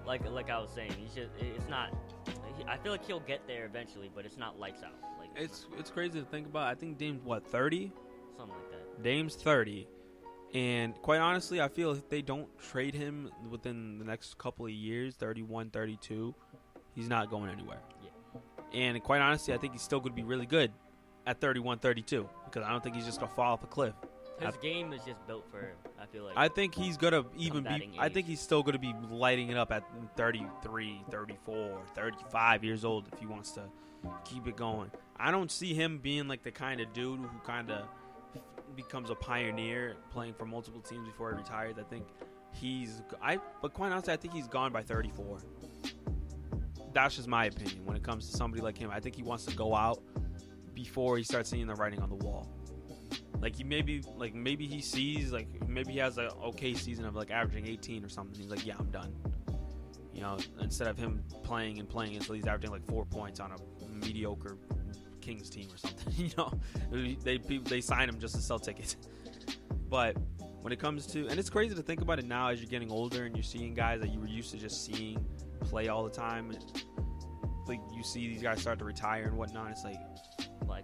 like I was saying, it's not. I feel like he'll get there eventually, but it's not lights out.
It's crazy to think about. I think Dame's 30,
something like that.
Dame's 30. And quite honestly, I feel if they don't trade him within the next couple of years, 31, 32, he's not going anywhere.
Yeah.
And quite honestly, I think he's still going to be really good at 31, 32 because I don't think he's just going to fall off a cliff.
His game is just built for him, I feel like.
I think he's going to I think he's still going to be lighting it up at 33, 34, 35 years old if he wants to keep it going. I don't see him being like the kind of dude who kind of becomes a pioneer playing for multiple teams before he retires. I think but quite honestly, I think he's gone by 34. That's just my opinion when it comes to somebody like him. I think he wants to go out before he starts seeing the writing on the wall. Maybe he sees maybe he has an okay season of averaging 18 or something. He's like, yeah, I'm done. Instead of him playing until he's averaging 4 points on a mediocre Kings team or something. They sign him just to sell tickets. But when it comes to, and it's crazy to think about it now as you're getting older and you're seeing guys that you were used to just seeing play all the time, and you see these guys start to retire and whatnot. It's
like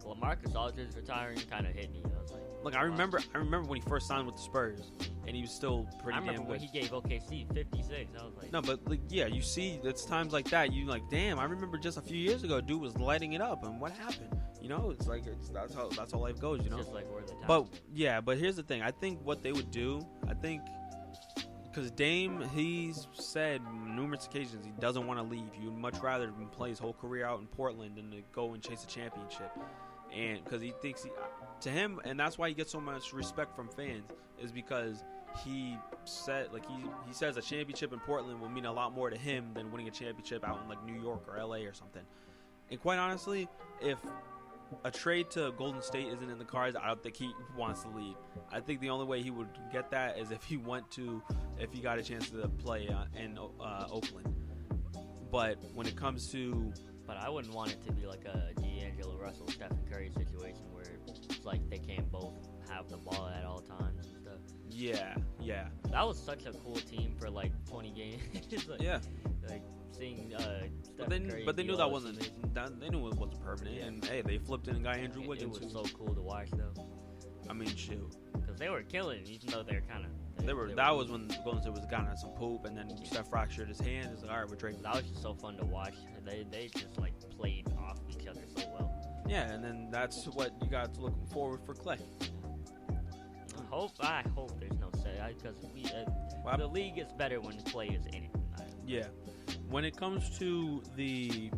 LaMarcus Aldridge retiring kind of hit me. I was like,
I remember when he first signed with the Spurs, and he was still pretty damn good.
I remember when he gave OKC 56. I was like,
no, but yeah, you see, it's times like that. You damn, I remember just a few years ago, dude was lighting it up, and what happened? That's how life goes.
It's just like where the time.
But here's the thing. I think what they would do, because Dame, he's said numerous occasions he doesn't want to leave. He would much rather play his whole career out in Portland than to go and chase a championship. and because he thinks to him, and that's why he gets so much respect from fans, is because he said he says a championship in Portland will mean a lot more to him than winning a championship out in like New York or LA or something. And quite honestly, if a trade to Golden State isn't in the cards, I don't think he wants to leave. I think the only way he would get that is if he got a chance to play in Oakland. But when it comes to...
But I wouldn't want it to be like a D'Angelo Russell, Stephen Curry situation where it's like they can't both have the ball at all times and stuff.
Yeah.
That was such a cool team for like 20 games. Like seeing Stephen Curry.
But they knew that wasn't. They knew it wasn't permanent, and hey, they flipped in and got Andrew Wiggins.
It was so cool to watch, though.
I mean, shoot,
because they were killing, even though they're kind of.
That was when Golden State was kind of some poop, and then Steph fractured his hand. It's like, all right, we're trading.
That was just so fun to watch. They just like played off each other so well.
Yeah, and then that's what you got to look forward for Clay.
I hope there's no say because the league is better when Clay is in it.
Yeah. When it comes to the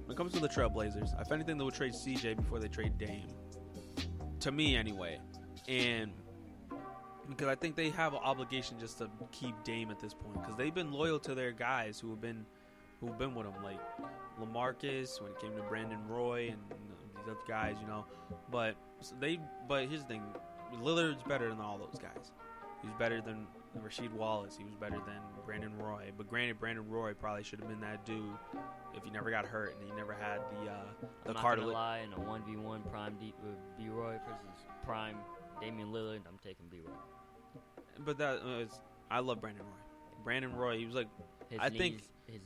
Trailblazers, if anything, they would trade CJ before they trade Dame. To me, anyway, and because I think they have an obligation just to keep Dame at this point, because they've been loyal to their guys who have been with them, like LaMarcus when it came to Brandon Roy and these other guys, you know. But here's the thing, Lillard's better than all those guys. He's better than Rasheed Wallace. He was better than Brandon Roy. But granted, Brandon Roy probably should have been that dude if he never got hurt and he never had the
card. I'm not gonna lie, in a 1v1 prime B-Roy versus prime Damian Lillard, I'm taking B-Roy.
But I love Brandon Roy. Brandon Roy, he was like,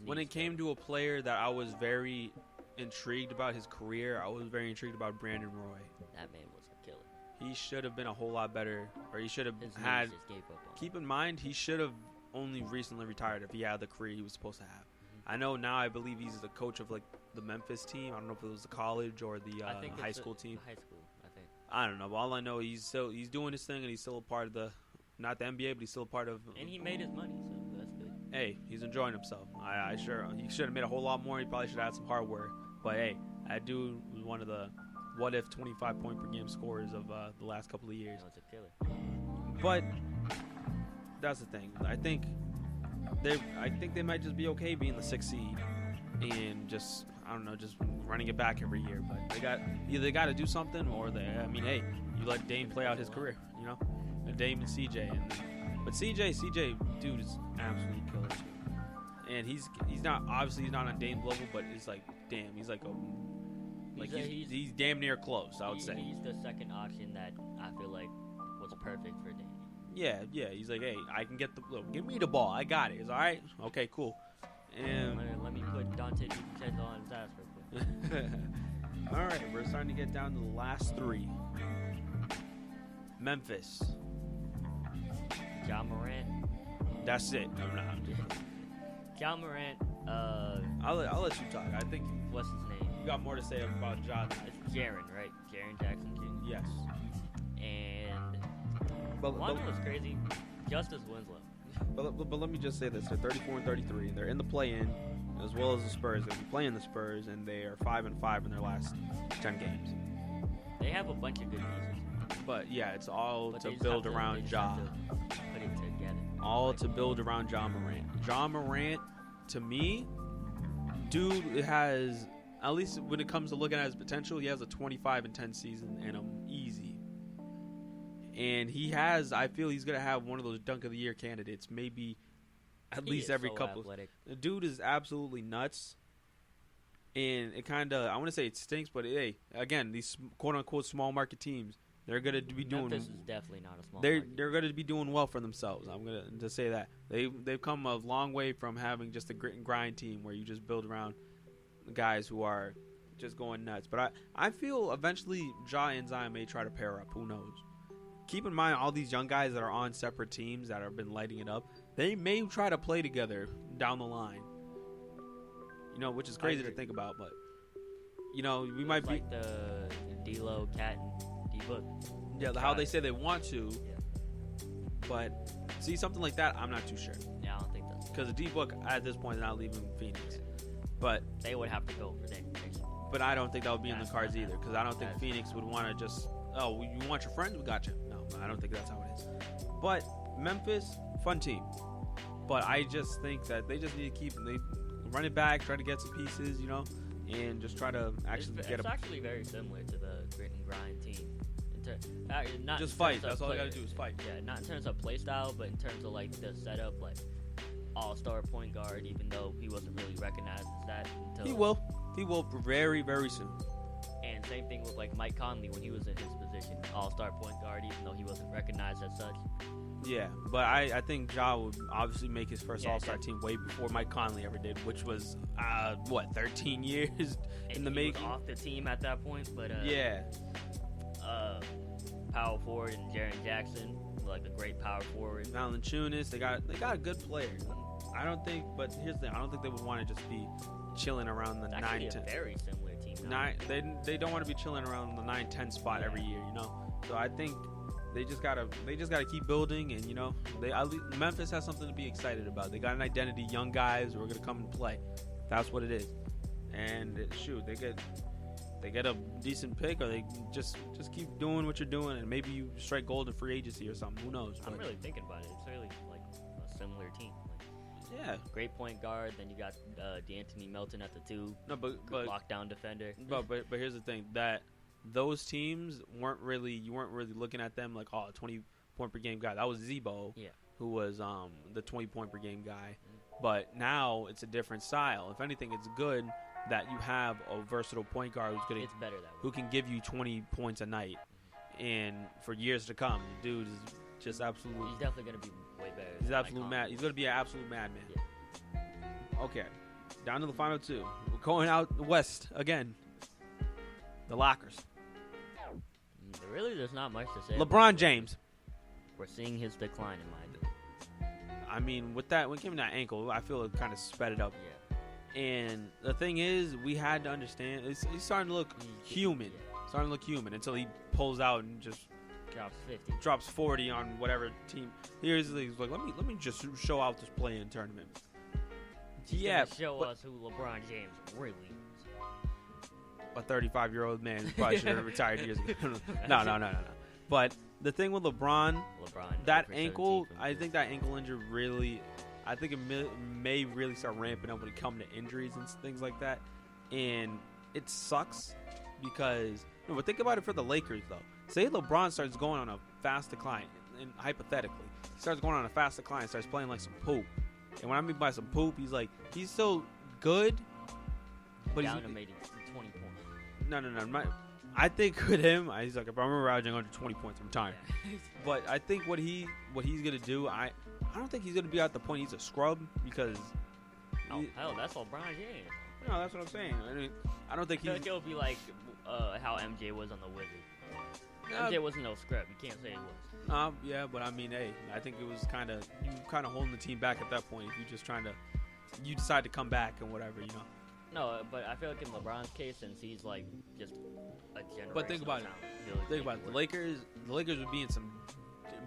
when it came to a player that I was very intrigued about his career, I was very intrigued about Brandon Roy.
That man was a killer.
He should have been a whole lot better, or he should have
his
had.
Just gave up on
keep in mind, he should have only recently retired if he had the career he was supposed to have.
Mm-hmm.
I know now. I believe he's the coach of like the Memphis team. I don't know if it was the college or the high school team.
High school, I think.
I don't know. But all I know, he's doing his thing, and he's still a part of not the NBA, but he's still a part of.
And he made his money, so that's good.
Hey, he's enjoying himself. He should have made a whole lot more. He probably should have had some hard work. But hey, that dude was one of the what if 25 point per game scorers of the last couple of years.
That's a killer.
But that's the thing. I think they might just be okay being the 6th seed and just running it back every year. But they got to do something, or hey, you let Dame play out his career, you know, and Dame and CJ, but CJ, dude is absolutely killer too. And he's not on Dame's level, but it's like damn, he's like he's damn near close. I would say
he's the second option that I feel like was perfect for Dame.
Yeah. He's like, hey, I can get give me the ball. I got it. It's all right. Okay, cool. And
let me put Dante DiVincenzo on his ass real quick.
All right, we're starting to get down to the last 3. Memphis.
Ja Morant.
That's it. I'm just
Ja Morant.
I'll let you talk. I think.
What's his name?
You got more to say about Ja.
It's Jaren, right? Jaren Jackson Jr.
Yes.
And
one
was crazy. Justice Winslow.
But let me just say this: they're 34 and 33. They're in the play-in, as well as the Spurs. They'll be playing the Spurs, and they are 5-5 in their last 10 games.
They have a bunch of good pieces.
But yeah, it's all to build around Ja.
Put it together.
All to build around Ja Morant. Ja Morant, to me, dude has, at least when it comes to looking at his potential, he has a 25-10 season in him, easy. And I feel he's going to have one of those dunk of the year candidates, maybe at least every couple.
Athletic.
The dude is absolutely nuts. And it kind of, I want to say it stinks, but hey, again, these quote unquote small market teams, they're going to be doing.
Memphis is definitely not a small market.
They're going to be doing well for themselves. I'm going to say that. They've come a long way from having just a grit and grind team where you just build around guys who are just going nuts. But I feel eventually Ja and Zion may try to pair up. Who knows? Keep in mind all these young guys that are on separate teams that have been lighting it up. They may try to play together down the line. You know, which is crazy to think about, but you know, we might be
like the D-Lo, Cat, and D-Book.
Yeah, how they say they want to.
Yeah.
But see, something like that, I'm not too sure.
Yeah, I don't think that's
because the D-Book at this point is not leaving Phoenix. But
they would have to go for that.
But I don't think that would be in the
That's
cards
not
either, because I don't think
that's-
Phoenix would want to just, oh, you want your friends? We got you. No, I don't think that's how it is. But Memphis, fun team. But I just think that they just need to they run it back, try to get some pieces, and just try to actually
it's
get a.
actually very similar to the grit and grind team. Not
Just
in
fight.
terms of
That's all you
play-
got to do is fight.
Yeah, not in terms of play style, but in terms of like the setup, like all-star point guard. Even though he wasn't really recognized as that until
He will. He will very, very soon.
And same thing with like Mike Conley when he was in his position, all-star point guard, even though he wasn't recognized as such.
Yeah, but I think Ja would obviously make his first
Yeah,
All-Star team way before Mike Conley ever did, which was 13 years
And
in the
he
making.
was off the team at that point, but
Yeah,
power forward and Jaren Jackson, like a great power forward.
Valanciunas, they got a good player. I don't think, but here's the thing: I don't think they would want to just be chilling around the
It's actually
9-10.
a very similar team. Now.
They don't want to be chilling around the 9-10 spot every year, So I think they just gotta keep building, and Memphis has something to be excited about. They got an identity, young guys who are gonna come and play. That's what it is. And they get a decent pick, or they just keep doing what you're doing, and maybe you strike gold in free agency or something. Who knows?
I'm really thinking about it. It's really like a similar team.
Yeah.
Great point guard. Then you got D'Anthony Melton at the 2.
No, but
lockdown defender.
but here's the thing, that those teams you weren't really looking at them like, a 20-point per game guy. That was Zebo, who was the 20-point per game guy. But now it's a different style. If anything, it's good that you have a versatile point guard
It's better that way.
who can give you 20 points a night, and for years to come. The dude is just absolutely.
He's definitely gonna be way better.
He's
than
absolute
Mike
mad.
Conley.
He's gonna be an absolute madman. Okay, down to the final two. We're going out west again. The Lockers.
Really, there's not much to say.
LeBron James.
We're seeing his decline in my opinion.
I mean, when it came to that ankle, I feel it kind of sped it up.
Yeah.
And the thing is, we had to understand. He's starting to look human.
Yeah.
Starting to look human until he pulls out and just
Drops 50.
drops 40 on whatever team. He's like, let me just show out this play-in tournament.
He's
Yeah,
gonna show
but
us who LeBron James really is.
a 35-year-old man who probably should have retired years ago. No. But the thing with LeBron, that ankle, I think that ankle injury really, I think it may really start ramping up when it comes to injuries and things like that. And it sucks because, but think about it for the Lakers, though. Say LeBron starts going on a fast decline, and hypothetically, he starts going on a fast decline, starts playing like some poop. And what I mean by some poop, he's still good, but
down to maybe 20 points.
No. I think with him, he's like, if I remember averaging under 20 points, I'm tired.
Yeah.
But I think what he's gonna do, I don't think he's gonna be at the point he's a scrub, because
Hell, that's LeBron James.
no, that's what I'm saying. I mean, I don't think
I feel
he's.
like it'll be like how MJ was on the Wizards.
Yeah.
MJ wasn't no scrub. You can't say he was.
Yeah, but I mean, hey, I think it was kind of holding the team back at that point. If you just you decide to come back and whatever,
No, but I feel like in LeBron's case, since he's like just a generational
But think about it.
talent,
Think about it. The Lakers would be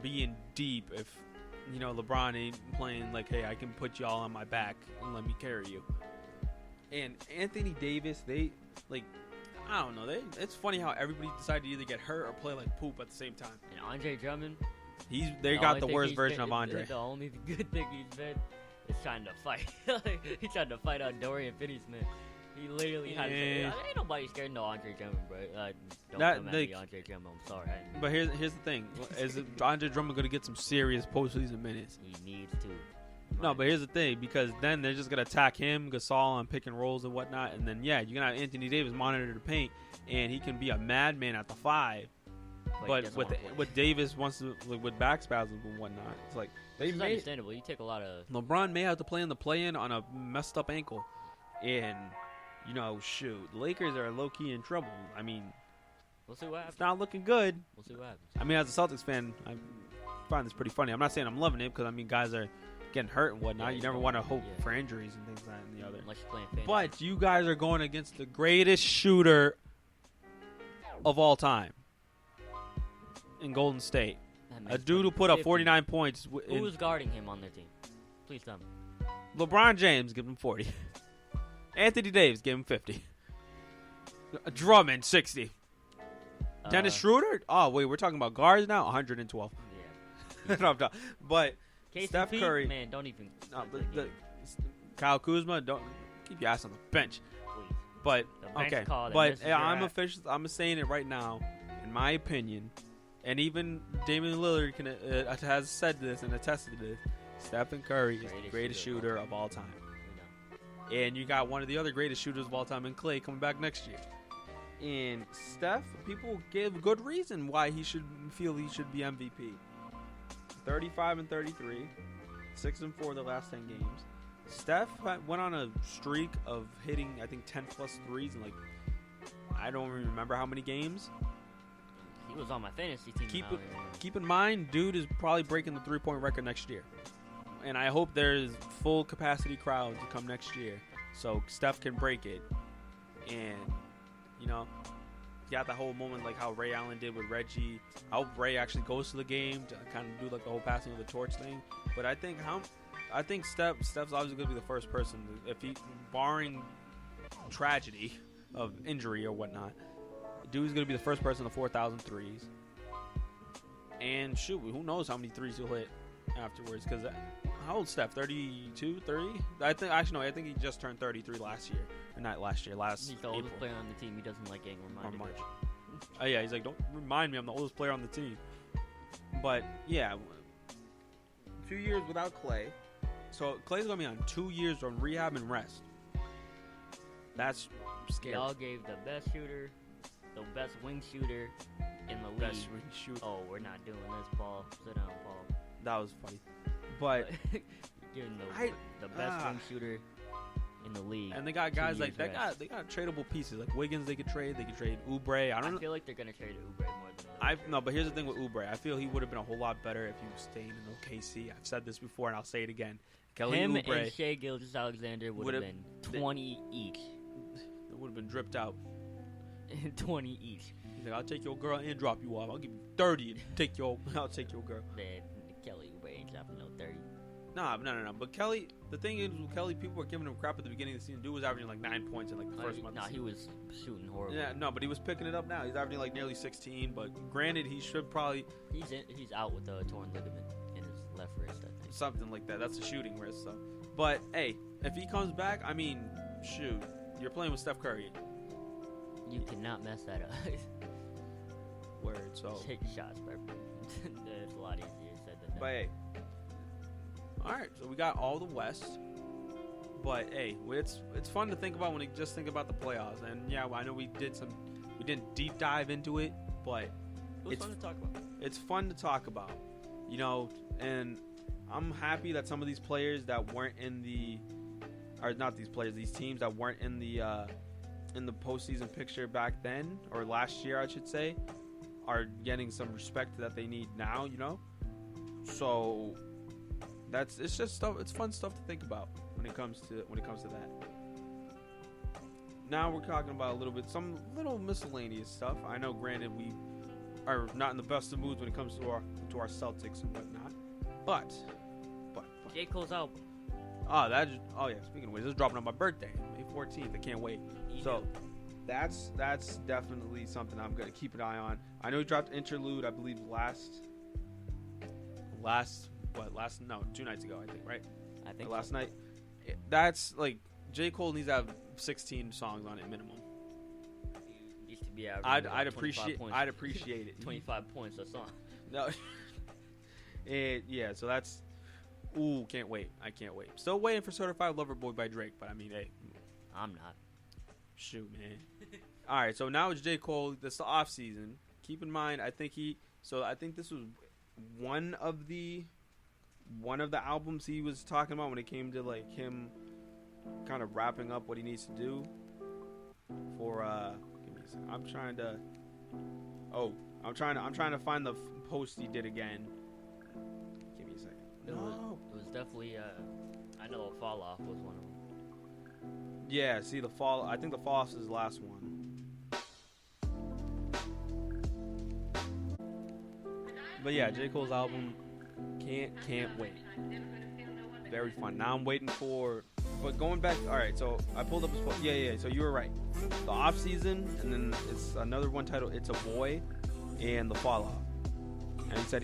being deep if LeBron ain't playing like, hey, I can put y'all on my back and let me carry you. And Anthony Davis, I don't know. It's funny how everybody decided to either get hurt or play like poop at the same time.
And Andre Drummond,
They got the worst version of Andre.
The only good thing he's been is trying to fight. He tried to fight on Dorian Finney-Smith. He literally had to say, ain't nobody scared no Andre Drummond, bro. Don't come at me, Andre Drummond. I'm sorry.
But here's the thing: is Andre Drummond going to get some serious postseason minutes?
He needs to.
No, but here's the thing, because then they're just going to attack him, Gasol on pick and rolls and whatnot, and then, you're going to have Anthony Davis monitor the paint, and he can be a madman at the 5. But with Davis wants to, with back spasms and whatnot, it's like
it's understandable. You take a lot of.
LeBron may have to play in the play-in on a messed up ankle, and shoot, the Lakers are low key in trouble. I mean,
we'll see what happens.
It's not looking good.
We'll see what happens.
I mean, as a Celtics fan, I find this pretty funny. I'm not saying I'm loving it, because I mean, guys are getting hurt and whatnot.
Yeah,
you never want to hope for injuries and things like that and the other.
Unless you're playing fantasy.
But you guys are going against the greatest shooter of all time in Golden State. A dude who put up 49 points.
Who's guarding him on their team? Please tell me.
LeBron James, give him 40. Anthony Davis, give him 50. Drummond 60. Dennis Schroeder? Oh wait, we're talking about guards now. 112.
Yeah.
No, but
KCP,
Steph Curry,
man, don't even.
no, but Kyle Kuzma, don't keep your ass on the bench.
Please.
But
The bench
okay,
call that
but
misses your ass.
I'm saying it right now. In my opinion, and even Damian Lillard has said this and attested to this. Stephen Curry is the greatest shooter of all time.
You know.
And you got one of the other greatest shooters of all time in Clay coming back next year. And Steph, people give good reason why he should feel he should be MVP. 35 and 33, 6 and 4 the last 10 games. Steph went on a streak of hitting, I think, 10 plus threes in I don't even remember how many games.
He was on my fantasy team.
Keep in mind, dude is probably breaking the 3-point record next year. And I hope there's full capacity crowd to come next year so Steph can break it. And, you know, you got the whole moment like how Ray Allen did with Reggie. I hope Ray actually goes to the game to kind of do like the whole passing of the torch thing. But I think Steph's obviously going to be the first person, if he, barring tragedy of injury or whatnot, dude's going to be the first person to 4,000 threes. And shoot, who knows how many threes he'll hit afterwards. Because how old Steph? 32, 30? I think he just turned 33 last year. Or not last year, last
He's the oldest
April.
player on the team. He doesn't like getting reminded.
March. Oh yeah, he's like, don't remind me, I'm the oldest player on the team. But yeah, 2 years without Clay. So Clay's gonna be on 2 years on rehab and rest. That's scary.
Y'all gave the best shooter, the best wing shooter in the league.
Best wing shooter.
Oh, we're not doing this, Paul. Sit down, Paul.
That was funny. But
You're giving the best wing shooter in the league.
And they got guys like
rest.
they got tradable pieces like Wiggins. They could trade Oubre. I
feel like they're gonna trade Oubre more than.
No, but here's the thing with Oubre. I feel he would have been a whole lot better if he was staying in OKC. I've said this before and I'll say it again.
Him
Oubre,
and Shai Gilgeous-Alexander would have been 20 each.
It would have been dripped out.
20 each.
He's like, I'll take your girl and drop you off. I'll give you 30 and I'll take your girl.
Man, Kelly Oubre ain't dropping no 30.
No. But Kelly, the thing is with Kelly, people were giving him crap at the beginning of the season. Dude was averaging like 9 points in like the first month.
Nah, he was shooting horrible.
Yeah, no, but he was picking it up now. He's averaging like nearly 16. But granted, he should probably
He's out with a torn ligament in his left wrist, I think.
Something like that. That's a shooting wrist. So, but hey, if he comes back, I mean, shoot, you're playing with Steph Curry.
You cannot mess that up.
Word. So
Take shots, bro. It's a lot easier said than done.
But hey, all right. So we got all the West. But hey, it's fun to think about when you just think about the playoffs. And yeah, I know we didn't deep dive into it, but
it's fun to talk about.
It's fun to talk about, you know. And I'm happy that some of these players that weren't in these teams that weren't in the postseason picture back then or last year, I should say, are getting some respect that they need now, you know. So it's just stuff. It's fun stuff to think about when it comes to that. Now we're talking about some little miscellaneous stuff. I know, granted, we are not in the best of moods when it comes to our Celtics and whatnot, but
J. Cole's album.
Speaking of which, this is dropping on my birthday, May 14th. I can't wait. That's definitely something I'm gonna keep an eye on. I know he dropped Interlude, I believe 2 nights ago, I think, right?
I think
last night. That's like J. Cole needs to have 16 songs on it minimum.
He used to be averaging
I'd appreciate it.
25 points a song.
No. Yeah, so that's can't wait. I can't wait. Still waiting for Certified Lover Boy by Drake, but I mean, hey.
I'm not.
Shoot, man. All right, so now it's J. Cole. This is the off season. Keep in mind, I think this was one of the albums he was talking about when it came to like him kind of wrapping up what he needs to do for give me a second. I'm trying to find the post he did again. Give me a second.
It was definitely I know a Fall Off was one of them.
Yeah, see I think the Fall Off is his last one. But yeah, J. Cole's album, can't wait. Very fun. Now I'm waiting for But going back, all right. So I pulled up his post. Yeah. So you were right. The off season, and then it's another one title. It's a boy, and the fall off. And he said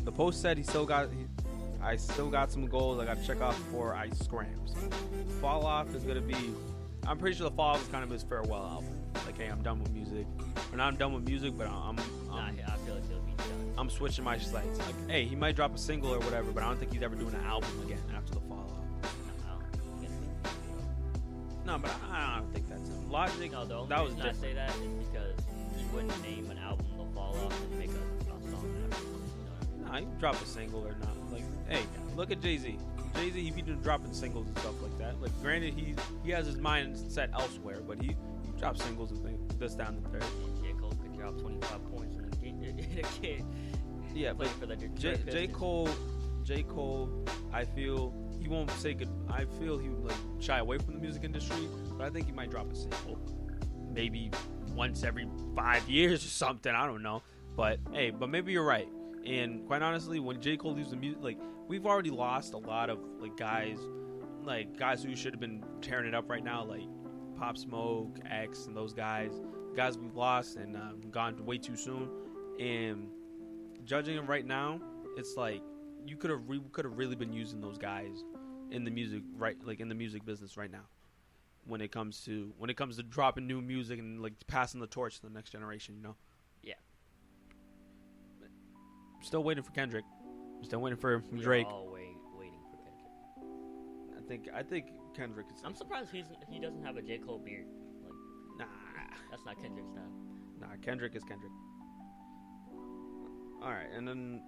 the post said I still got some goals I got to check off before I scrams. Fall off is gonna be. I'm pretty sure the fall off is kind of his farewell album. Like, hey, I'm done with music. Or not I'm done with music, but I
feel like he'll be done.
I'm switching my sights. Like, hey, he might drop a single or whatever, but I don't think he's ever doing an album again after the fall off. No, but I don't think that's him. Logic.
No, the only reason I say that is because he wouldn't name an album The Fall Off and make a song after.
Nah, he can drop a single or not. Like, hey, look at Jay-Z. Jay-Z, he be dropping singles and stuff like that. Like, granted, he has his mind set elsewhere, but he drops singles and things this down the third.
J. Cole could drop 25 points in a game.
Yeah, but
for the
J. Cole, I feel he won't say good. I feel he would like shy away from the music industry, but I think he might drop a single, maybe once every 5 years or something. I don't know, but hey, but maybe you're right. And quite honestly, when J. Cole leaves the music, like we've already lost a lot of guys who should have been tearing it up right now, like Pop Smoke, X, and those guys we've lost and gone way too soon. And judging him right now, it's like you could have really been using those guys in the music in the music business right now. When it comes to dropping new music and like passing the torch to the next generation, you know.
Yeah.
Still waiting for Kendrick. Still waiting for Drake.
We're all waiting for Kendrick.
I think Kendrick is.
I'm surprised he doesn't have a J. Cole beard. Like,
nah,
that's not Kendrick's style.
Nah, Kendrick is Kendrick. All right, and then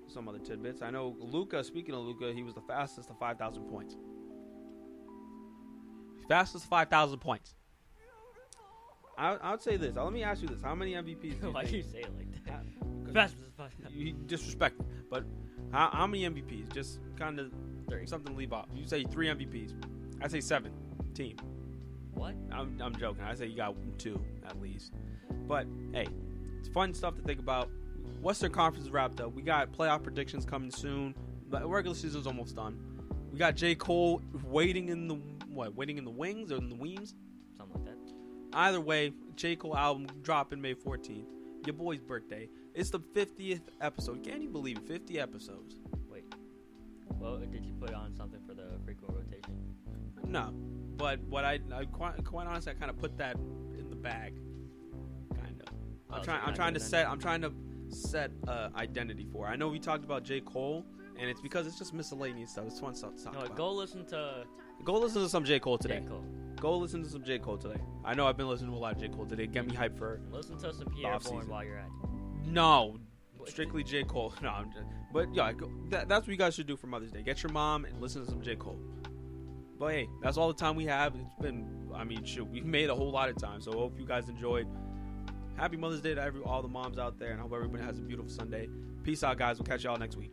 some other tidbits. I know Luka. Speaking of Luka, he was the fastest to 5,000 points. Fastest to 5,000 points. I would say this. Let me ask you this: how many MVPs?
Why do you say it like that? Fastest to 5,000.
You disrespect me. But how many MVPs? Just kind of something to leave off. You say 3 MVPs. I say 7. Team.
What?
I'm joking. I say you got 2 at least. But hey, it's fun stuff to think about. Western Conference is wrapped up. We got playoff predictions coming soon. The regular season's almost done. We got J. Cole waiting in the wings or in the weems?
Something like that.
Either way, J. Cole album dropping May 14th. Your boy's birthday. It's the 50th episode. Can you believe it? 50 episodes.
Wait. Well, did you put on something for the frequent rotation?
No. But what I quite honestly, I kind of put that in the bag. Kind of. I'm trying to set identity for. I know we talked about J. Cole, and it's because it's just miscellaneous stuff. It's fun stuff to talk about.
Go listen to
some J. Cole today.
J. Cole.
Go listen to some J. Cole today. I know I've been listening to a lot of J. Cole today. Get me hyped for.
Listen to some Pierre Bourne while you're at it.
No, strictly J. Cole. No, I'm just, but yeah, that's what you guys should do for Mother's Day. Get your mom and listen to some J. Cole. But hey, that's all the time we have. It's been, we've made a whole lot of time. So I hope you guys enjoyed. Happy Mother's Day to all the moms out there, and I hope everybody has a beautiful Sunday. Peace out, guys. We'll catch y'all next week.